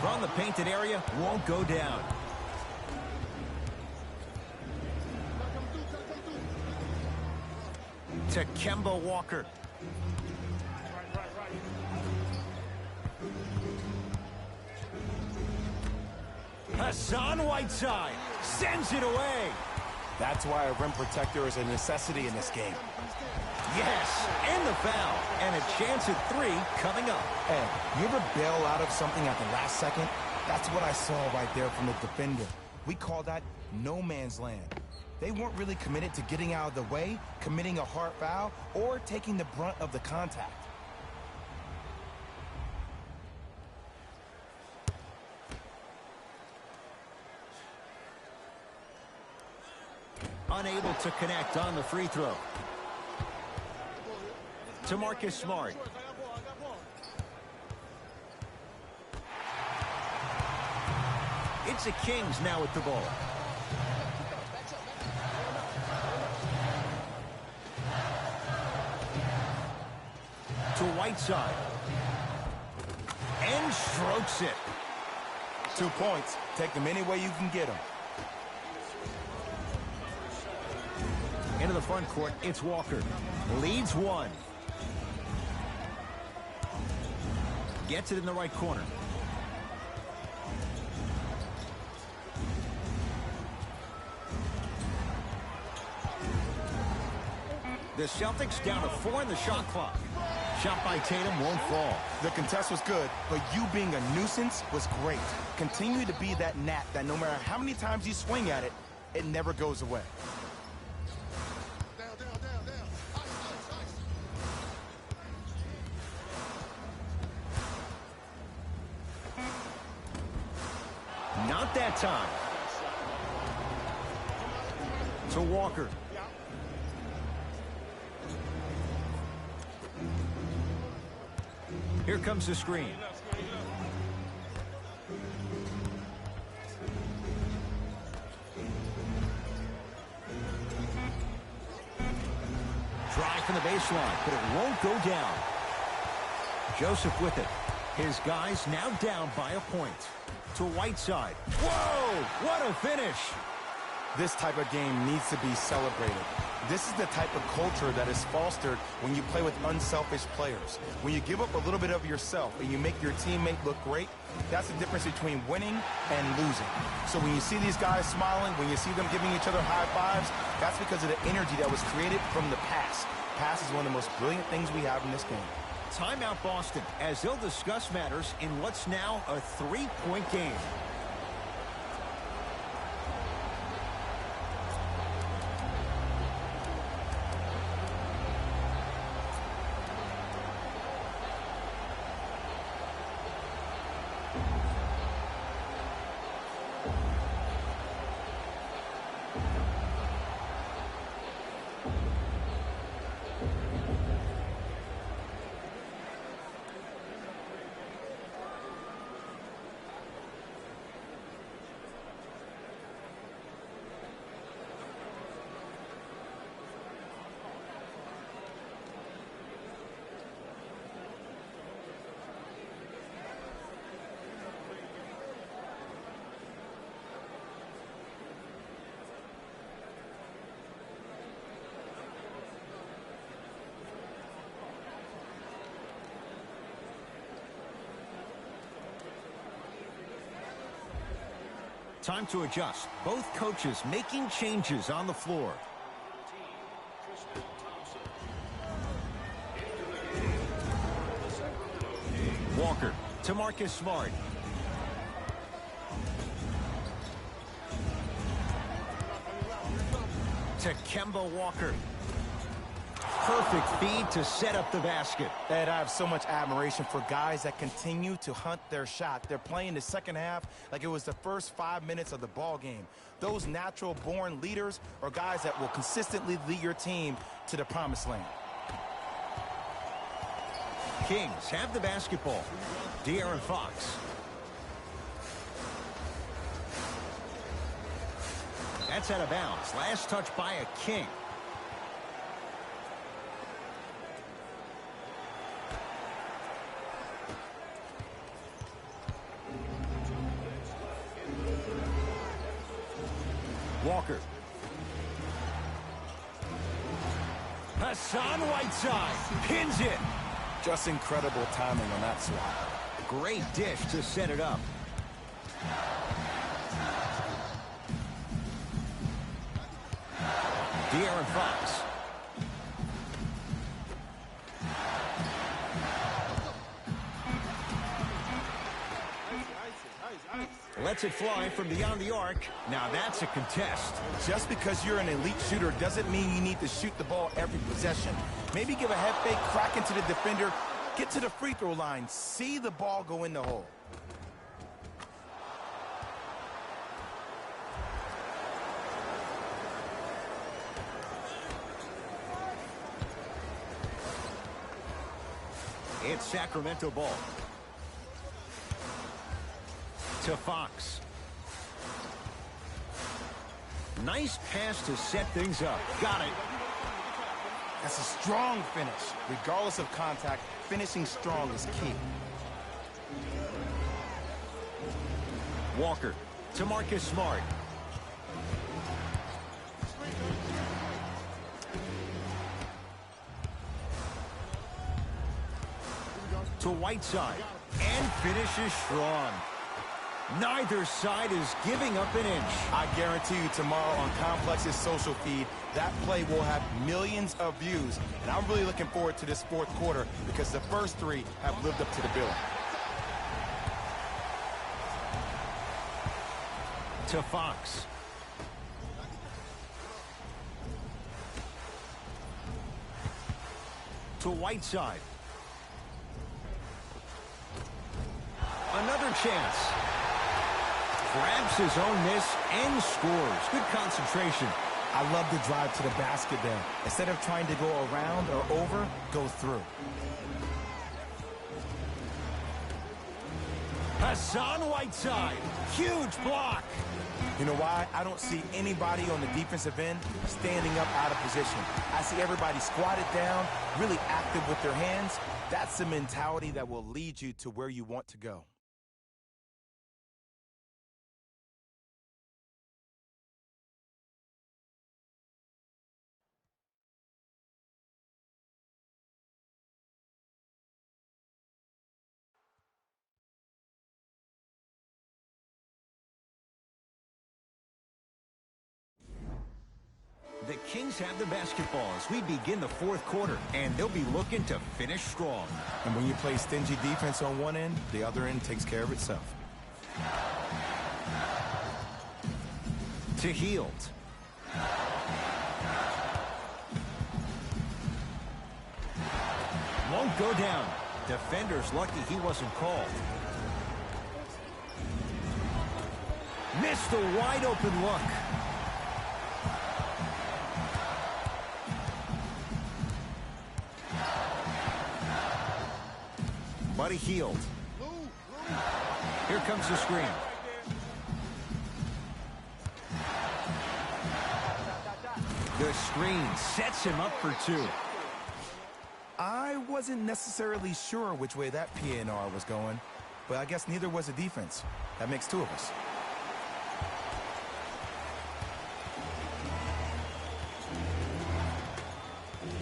From the painted area, won't go down. To Kemba Walker. Hassan Whiteside sends it away. That's why a rim protector is a necessity in this game. Yes, and the foul. And a chance at 3 coming up. Hey, you ever bail out of something at the last second? That's what I saw right there from the defender. We call that no man's land. They weren't really committed to getting out of the way, committing a hard foul, or taking the brunt of the contact. Unable to connect on the free throw. To Marcus Smart. It's the Kings now with the ball. To Whiteside. And strokes it. 2 points. Take them any way you can get them. Into the front court, it's Walker. Leads 1. Gets it in the right corner. The Celtics down to 4 in the shot clock. Shot by Tatum won't fall. The contest was good, but you being a nuisance was great. Continue to be that gnat that no matter how many times you swing at it, it never goes away. Not that time. To Walker. Here comes the screen. Drive from the baseline, but it won't go down. Joseph with it. His guys now down by a point. To Whiteside. Whoa! What a finish! This type of game needs to be celebrated. This is the type of culture that is fostered when you play with unselfish players. When you give up a little bit of yourself and you make your teammate look great, that's the difference between winning and losing. So when you see these guys smiling, when you see them giving each other high fives, that's because of the energy that was created from the pass. Pass is one of the most brilliant things we have in this game. Timeout Boston, as they'll discuss matters in what's now a 3-point game. Time to adjust. Both coaches making changes on the floor. Walker to Marcus Smart. To Kemba Walker. Perfect feed to set up the basket. And I have so much admiration for guys that continue to hunt their shot. They're playing the second half like it was the first 5 minutes of the ball game. Those natural-born leaders are guys that will consistently lead your team to the promised land. Kings have the basketball. De'Aaron Fox. That's out of bounds. Last touch by a King. Walker. Hassan Whiteside pins it. Just incredible timing on that swat. Great dish to set it up. De'Aaron Fox. Lets it fly from beyond the arc. Now that's a contest. Just because you're an elite shooter doesn't mean you need to shoot the ball every possession. Maybe give a head fake, crack into the defender, get to the free throw line, see the ball go in the hole. It's Sacramento ball. To Fox. Nice pass to set things up. Got it. That's a strong finish. Regardless of contact, finishing strong is key. Walker to Marcus Smart. To Whiteside. And finishes strong. Neither side is giving up an inch. I guarantee you tomorrow on Complex's social feed, that play will have millions of views. And I'm really looking forward to this fourth quarter because the first three have lived up to the billing. To Fox. To Whiteside. Another chance. Grabs his own miss and scores. Good concentration. I love the drive to the basket there. Instead of trying to go around or over, go through. Hassan Whiteside. Huge block. You know why? I don't see anybody on the defensive end standing up out of position. I see everybody squatted down, really active with their hands. That's the mentality that will lead you to where you want to go. The Kings have the basketball as we begin the fourth quarter, and they'll be looking to finish strong. And when you play stingy defense on one end, the other end takes care of itself. To Hield. Won't go down. Defender's lucky he wasn't called. Missed a wide open look. Buddy Hield. Here comes the screen. The screen sets him up for two. I wasn't necessarily sure which way that PNR was going, but I guess neither was the defense. That makes two of us.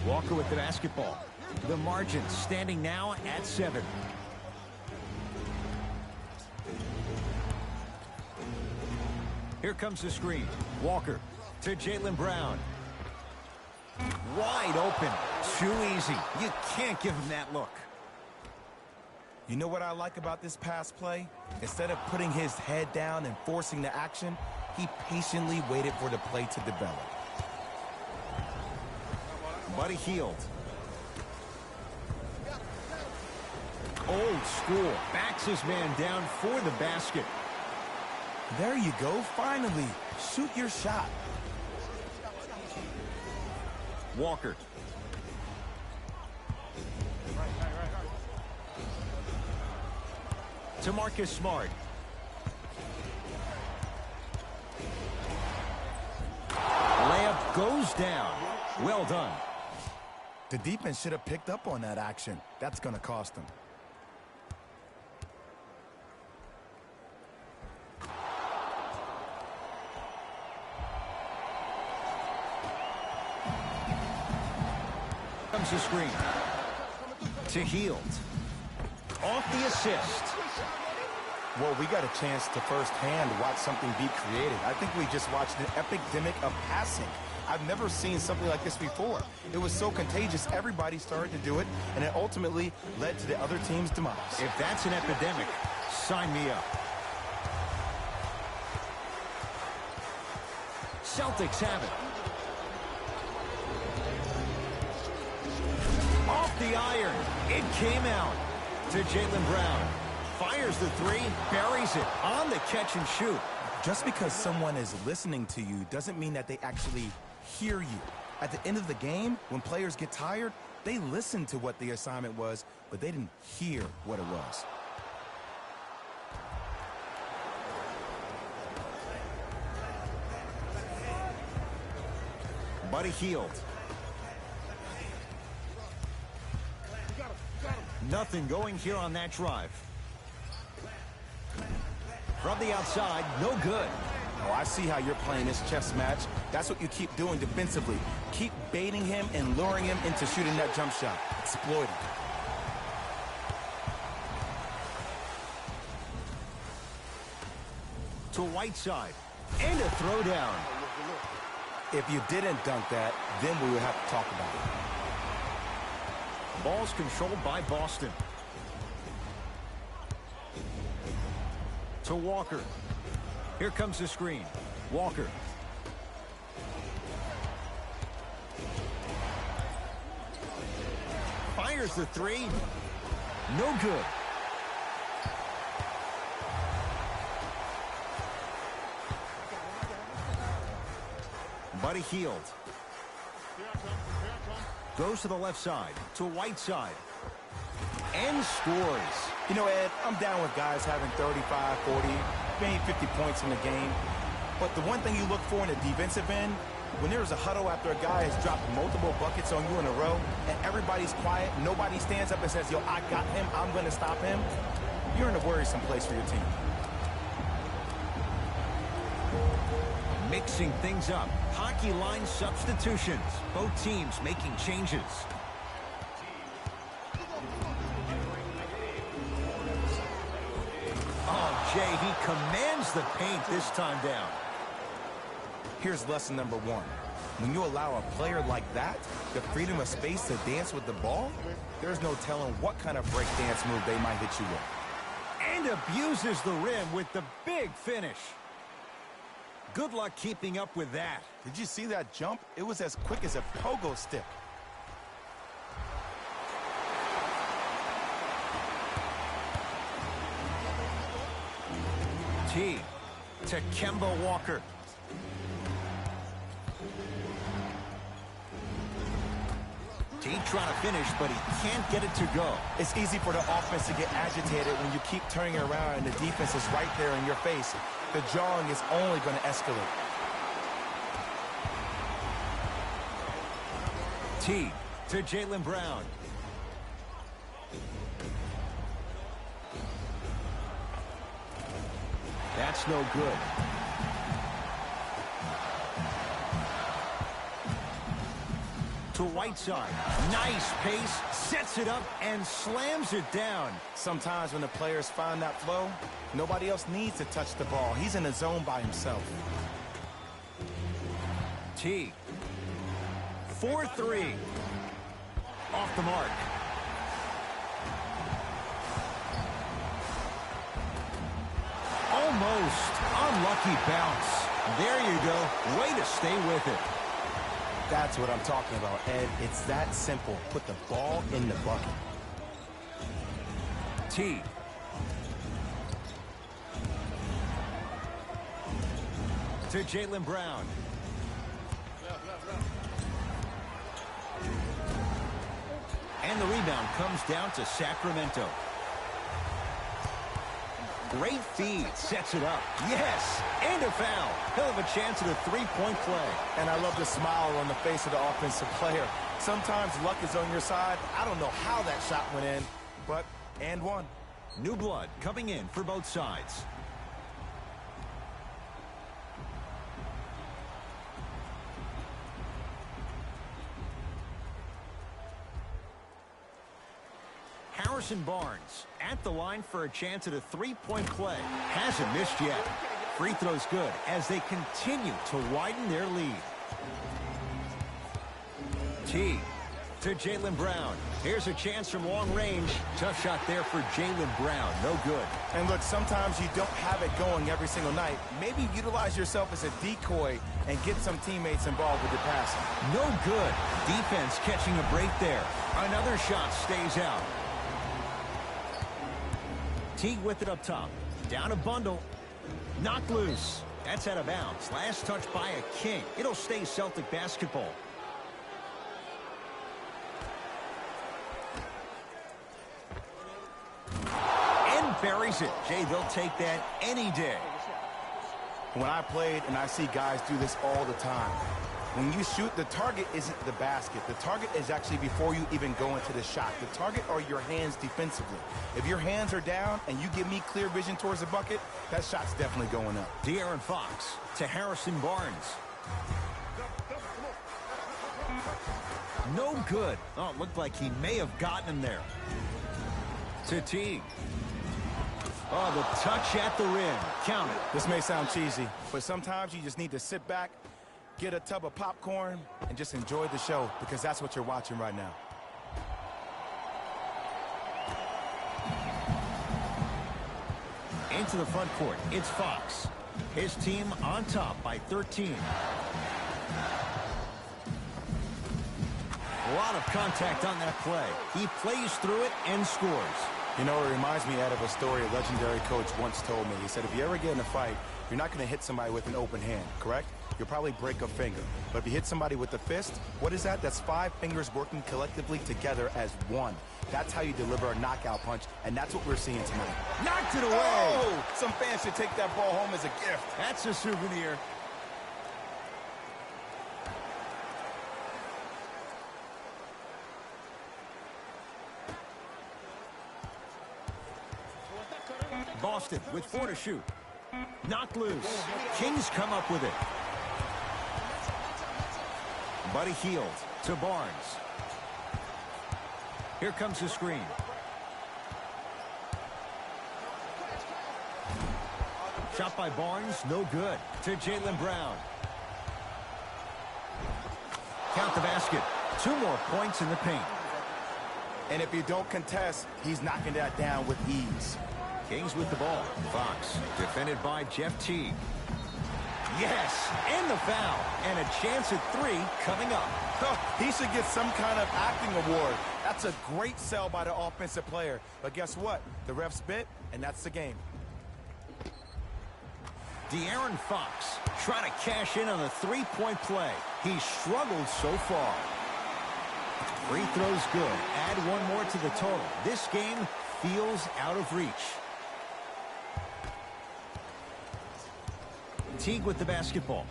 Walker with the basketball. The margin standing now at 7. Here comes the screen. Walker to Jaylen Brown. Wide open. Too easy. You can't give him that look. You know what I like about this pass play? Instead of putting his head down and forcing the action, he patiently waited for the play to develop. Buddy Hield. Old school. Backs his man down for the basket. There you go. Finally. Shoot your shot. Walker. To Marcus Smart. Layup goes down. Well done. The defense should have picked up on that action. That's going to cost them. Comes the screen. To Hield. Off the assist. Well, we got a chance to firsthand watch something be created. I think we just watched an epidemic of passing. I've never seen something like this before. It was so contagious, everybody started to do it, and it ultimately led to the other team's demise. If that's an epidemic, sign me up. Celtics have it. Off the iron. It came out to Jaylen Brown. Fires the three, buries it on the catch and shoot. Just because someone is listening to you doesn't mean that they actually hear you. At the end of the game, when players get tired, they listen to what the assignment was, but they didn't hear what it was. Buddy Hield. Nothing going here on that drive. From the outside, no good. Oh, I see how you're playing this chess match. That's what you keep doing defensively. Keep baiting him and luring him into shooting that jump shot. Exploit him. To Whiteside. And a throwdown. If you didn't dunk that, then we would have to talk about it. Ball's controlled by Boston. To Walker. Here comes the screen. Walker. Fires the three. No good. Buddy Hield. Goes to the left side, to Whiteside. And scores. You know, Ed, I'm down with guys having 35, 40, maybe 50 points in the game. But the one thing you look for in the defensive end, when there's a huddle after a guy has dropped multiple buckets on you in a row, and everybody's quiet, nobody stands up and says, yo, I got him, I'm going to stop him, you're in a worrisome place for your team. Mixing things up. Hockey line substitutions. Both teams making changes. Oh, Jay, he commands the paint this time down. Here's lesson number one. When you allow a player like that the freedom of space to dance with the ball, there's no telling what kind of break dance move they might hit you with. And abuses the rim with the big finish. Good luck keeping up with that. Did you see that jump? It was as quick as a pogo stick. T to Kemba Walker. T trying to finish, but he can't get it to go. It's easy for the offense to get agitated when you keep turning around and the defense is right there in your face. The jawing is only going to escalate. T to Jaylen Brown. That's no good. To Whiteside. Nice pace, sets it up, and slams it down. Sometimes when the players find that flow, nobody else needs to touch the ball. He's in the zone by himself. T. 4-3. Off the mark. Almost. Unlucky bounce. There you go. Way to stay with it. That's what I'm talking about, Ed. It's that simple. Put the ball in the bucket. T. To Jaylen Brown. And the rebound comes down to Sacramento. Great feed, sets it up. Yes, and a foul. He'll have a chance at a three-point play. And I love the smile on the face of the offensive player. Sometimes luck is on your side. I don't know how that shot went in, but and one. New blood coming in for both sides. Harrison Barnes at the line for a chance at a three-point play. Hasn't missed yet. Free throw's good as they continue to widen their lead. T to Jaylen Brown. Here's a chance from long range. Tough shot there for Jaylen Brown. No good. And look, sometimes you don't have it going every single night. Maybe utilize yourself as a decoy and get some teammates involved with your passing. No good. Defense catching a break there. Another shot stays out. T with it up top. Down a bundle. Knocked loose. That's out of bounds. Last touch by a King. It'll stay Celtic basketball. And buries it. Jay, they'll take that any day. When I played, and I see guys do this all the time, when you shoot, the target isn't the basket. The target is actually before you even go into the shot. The target are your hands defensively. If your hands are down and you give me clear vision towards the bucket, that shot's definitely going up. De'Aaron Fox to Harrison Barnes. No good. Oh, it looked like he may have gotten him there. To Teague. Oh, the touch at the rim. Count it. This may sound cheesy, but sometimes you just need to sit back, get a tub of popcorn, and just enjoy the show, because that's what you're watching right now. Into the front court, it's Fox. His team on top by 13. A lot of contact on that play. He plays through it and scores. You know, it reminds me of a story a legendary coach once told me. He said, if you ever get in a fight, you're not going to hit somebody with an open hand, correct? you'll probably break a finger. But if you hit somebody with the fist, what is that? That's 5 fingers working collectively together as one. That's how you deliver a knockout punch, and that's what we're seeing tonight. Knocked it away. Oh! Some fans should take that ball home as a gift. That's a souvenir. Boston with 4 to shoot. Knocked loose. Kings come up with it. Buddy Hield to Barnes. Here comes the screen. Shot by Barnes, no good. To Jaylen Brown. Count the basket. 2 more points in the paint. And if you don't contest, he's knocking that down with ease. Kings with the ball. Fox defended by Jeff Teague. Yes, and the foul. And a chance at 3 coming up. He should get some kind of acting award. That's a great sell by the offensive player. But guess what? The refs bit, and that's the game. De'Aaron Fox trying to cash in on a 3-point play. He struggled so far. Free throws good. Add 1 more to the total. This game feels out of reach. Teague with the basketball.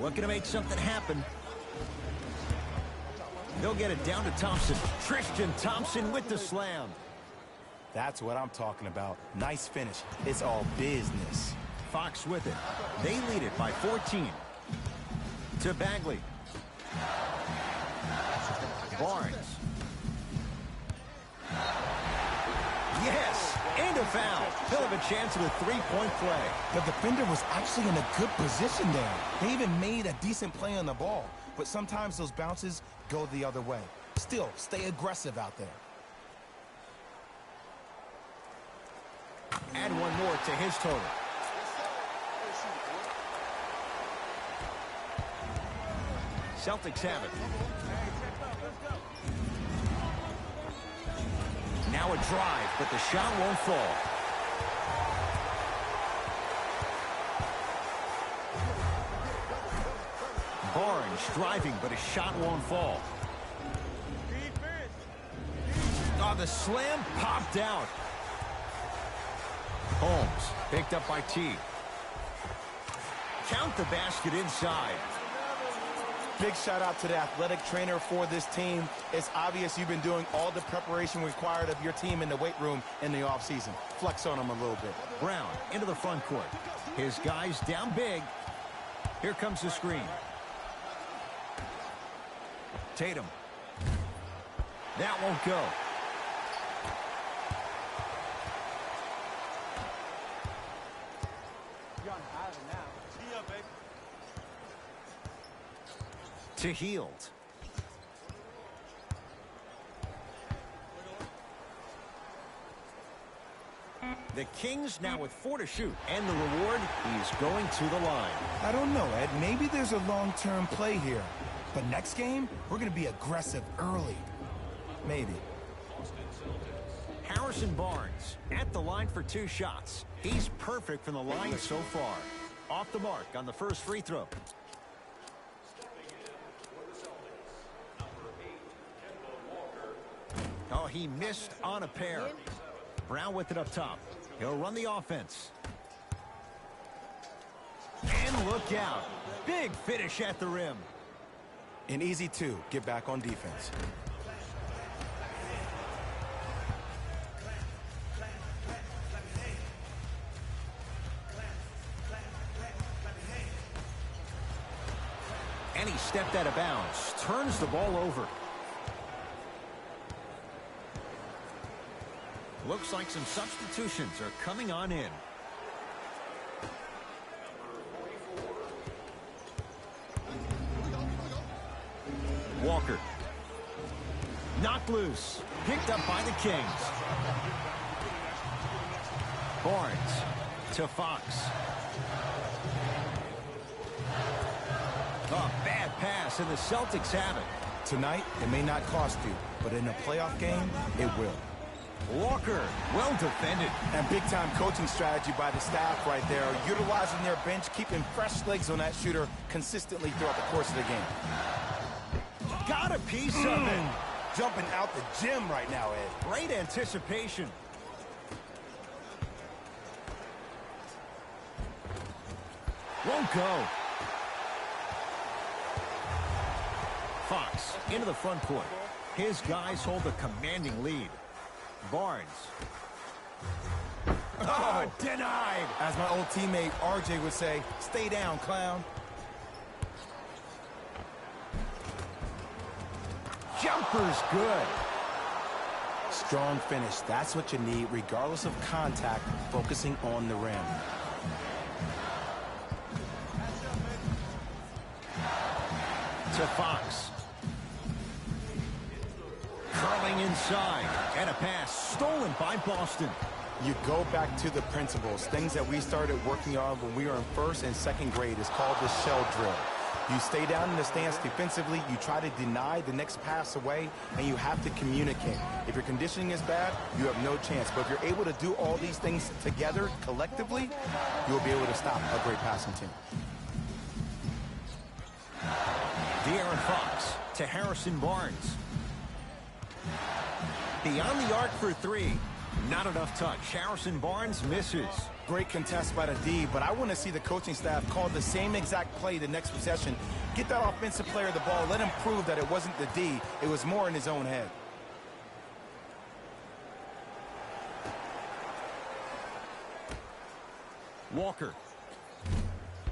Looking to make something happen. They'll get it down to Thompson. Tristan Thompson with the slam. That's what I'm talking about. Nice finish. It's all business. Fox with it. They lead it by 14. To Bagley. Barnes. Yes, and a foul. He'll have a chance of a 3-point play. The defender was actually in a good position there. They even made a decent play on the ball. But sometimes those bounces go the other way. Still, stay aggressive out there. Add 1 more to his total. Celtics have it. Now a drive, but the shot won't fall. Barnes driving, but his shot won't fall. Oh, the slam popped out. Holmes picked up by T. Count the basket inside. Big shout out to the athletic trainer for this team. It's obvious you've been doing all the preparation required of your team in the weight room in the offseason. Flex on them a little bit. Brown into the front court. His guys down big. Here comes the screen. Tatum. That won't go. To Hield. The Kings now with 4 to shoot. And the reward, he's going to the line. I don't know, Ed. Maybe there's a long-term play here. But next game, we're going to be aggressive early. Maybe. Harrison Barnes at the line for 2 shots. He's perfect from the line so far. Off the mark on the first free throw. Oh, he missed on a pair. Brown with it up top. He'll run the offense. And look out. Big finish at the rim. An easy 2. Get back on defense. And he stepped out of bounds. Turns the ball over. Looks like some substitutions are coming on in. Walker. Knocked loose. Picked up by the Kings. Barnes to Fox. A bad pass, and the Celtics have it. Tonight, it may not cost you, but in a playoff game, it will. Walker, well defended. And big-time coaching strategy by the staff right there, utilizing their bench, keeping fresh legs on that shooter consistently throughout the course of the game. Got a piece of it. Jumping out the gym right now, Ed. Great anticipation. Won't go. Fox into the front court. His guys hold a commanding lead. Barnes. Oh, denied. As my old teammate RJ would say, stay down, clown. Jumper's good. Strong finish. That's what you need, regardless of contact, focusing on the rim. To Fox. Curling inside. And a pass stolen by Boston. You go back to the principles, things that we started working on when we were in first and second grade. Is called the shell drill. You stay down in the stance defensively, you try to deny the next pass away, and you have to communicate. If your conditioning is bad, you have no chance. But if you're able to do all these things together, collectively, you'll be able to stop a great passing team. De'Aaron Fox to Harrison Barnes. Beyond the arc for three. Not enough touch. Harrison Barnes misses. Great contest by the D, but I want to see the coaching staff call the same exact play the next possession. Get that offensive player the ball. Let him prove that it wasn't the D. It was more in his own head. Walker.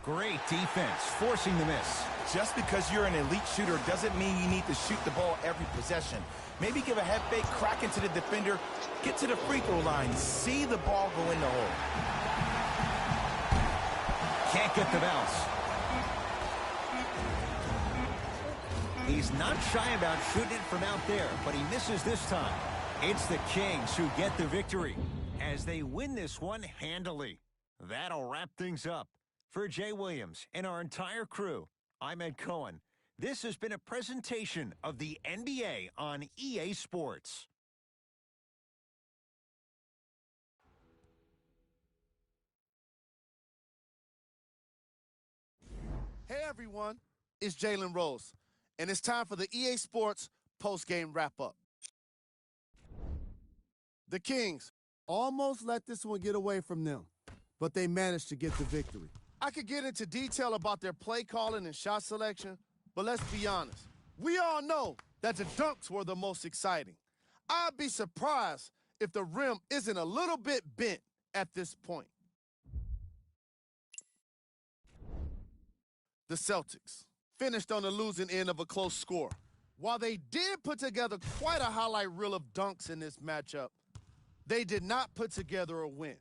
Great defense, forcing the miss. Just because you're an elite shooter doesn't mean you need to shoot the ball every possession. Maybe give a head fake, crack into the defender, get to the free throw line, see the ball go in the hole. Can't get the bounce. He's not shy about shooting it from out there, but he misses this time. It's the Kings who get the victory as they win this one handily. That'll wrap things up. For Jay Williams and our entire crew, I'm Ed Cohen. This has been a presentation of the NBA on EA Sports. Hey everyone, it's Jalen Rose, and it's time for the EA Sports post-game wrap-up. The Kings almost let this one get away from them, but they managed to get the victory. I could get into detail about their play calling and shot selection, but let's be honest. We all know that the dunks were the most exciting. I'd be surprised if the rim isn't a little bit bent at this point. The Celtics finished on the losing end of a close score. While they did put together quite a highlight reel of dunks in this matchup, they did not put together a win.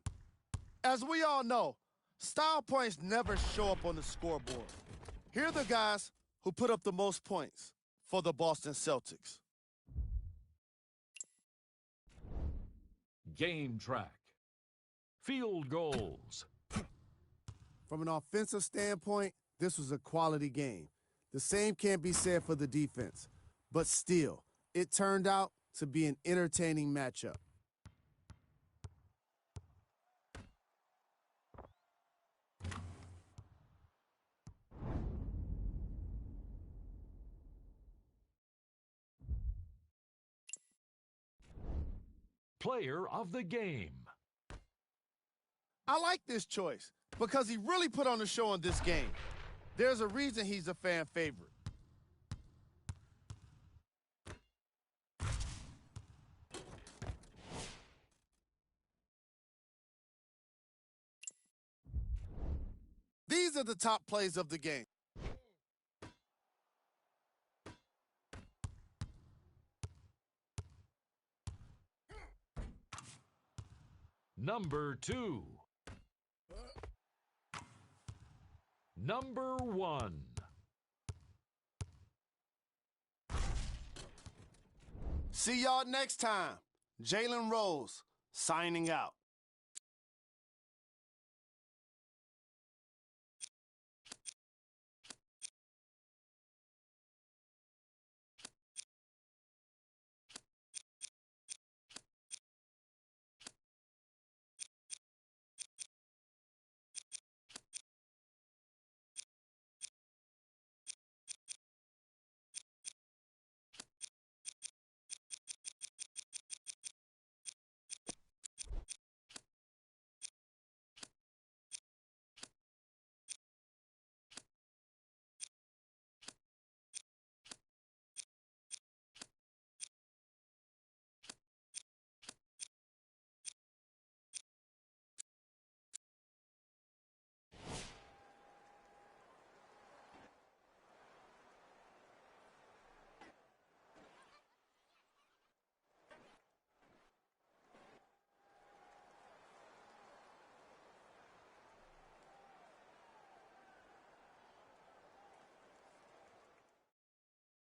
As we all know, style points never show up on the scoreboard. Here are the guys who put up the most points for the Boston Celtics. Game track. Field goals. From an offensive standpoint, this was a quality game. The same can't be said for the defense. But still, it turned out to be an entertaining matchup. Player of the game. I like this choice because he really put on the show in this game. There's a reason he's a fan favorite. These are the top plays of the game. Number 2. Number 1. See y'all next time. Jalen Rose, signing out.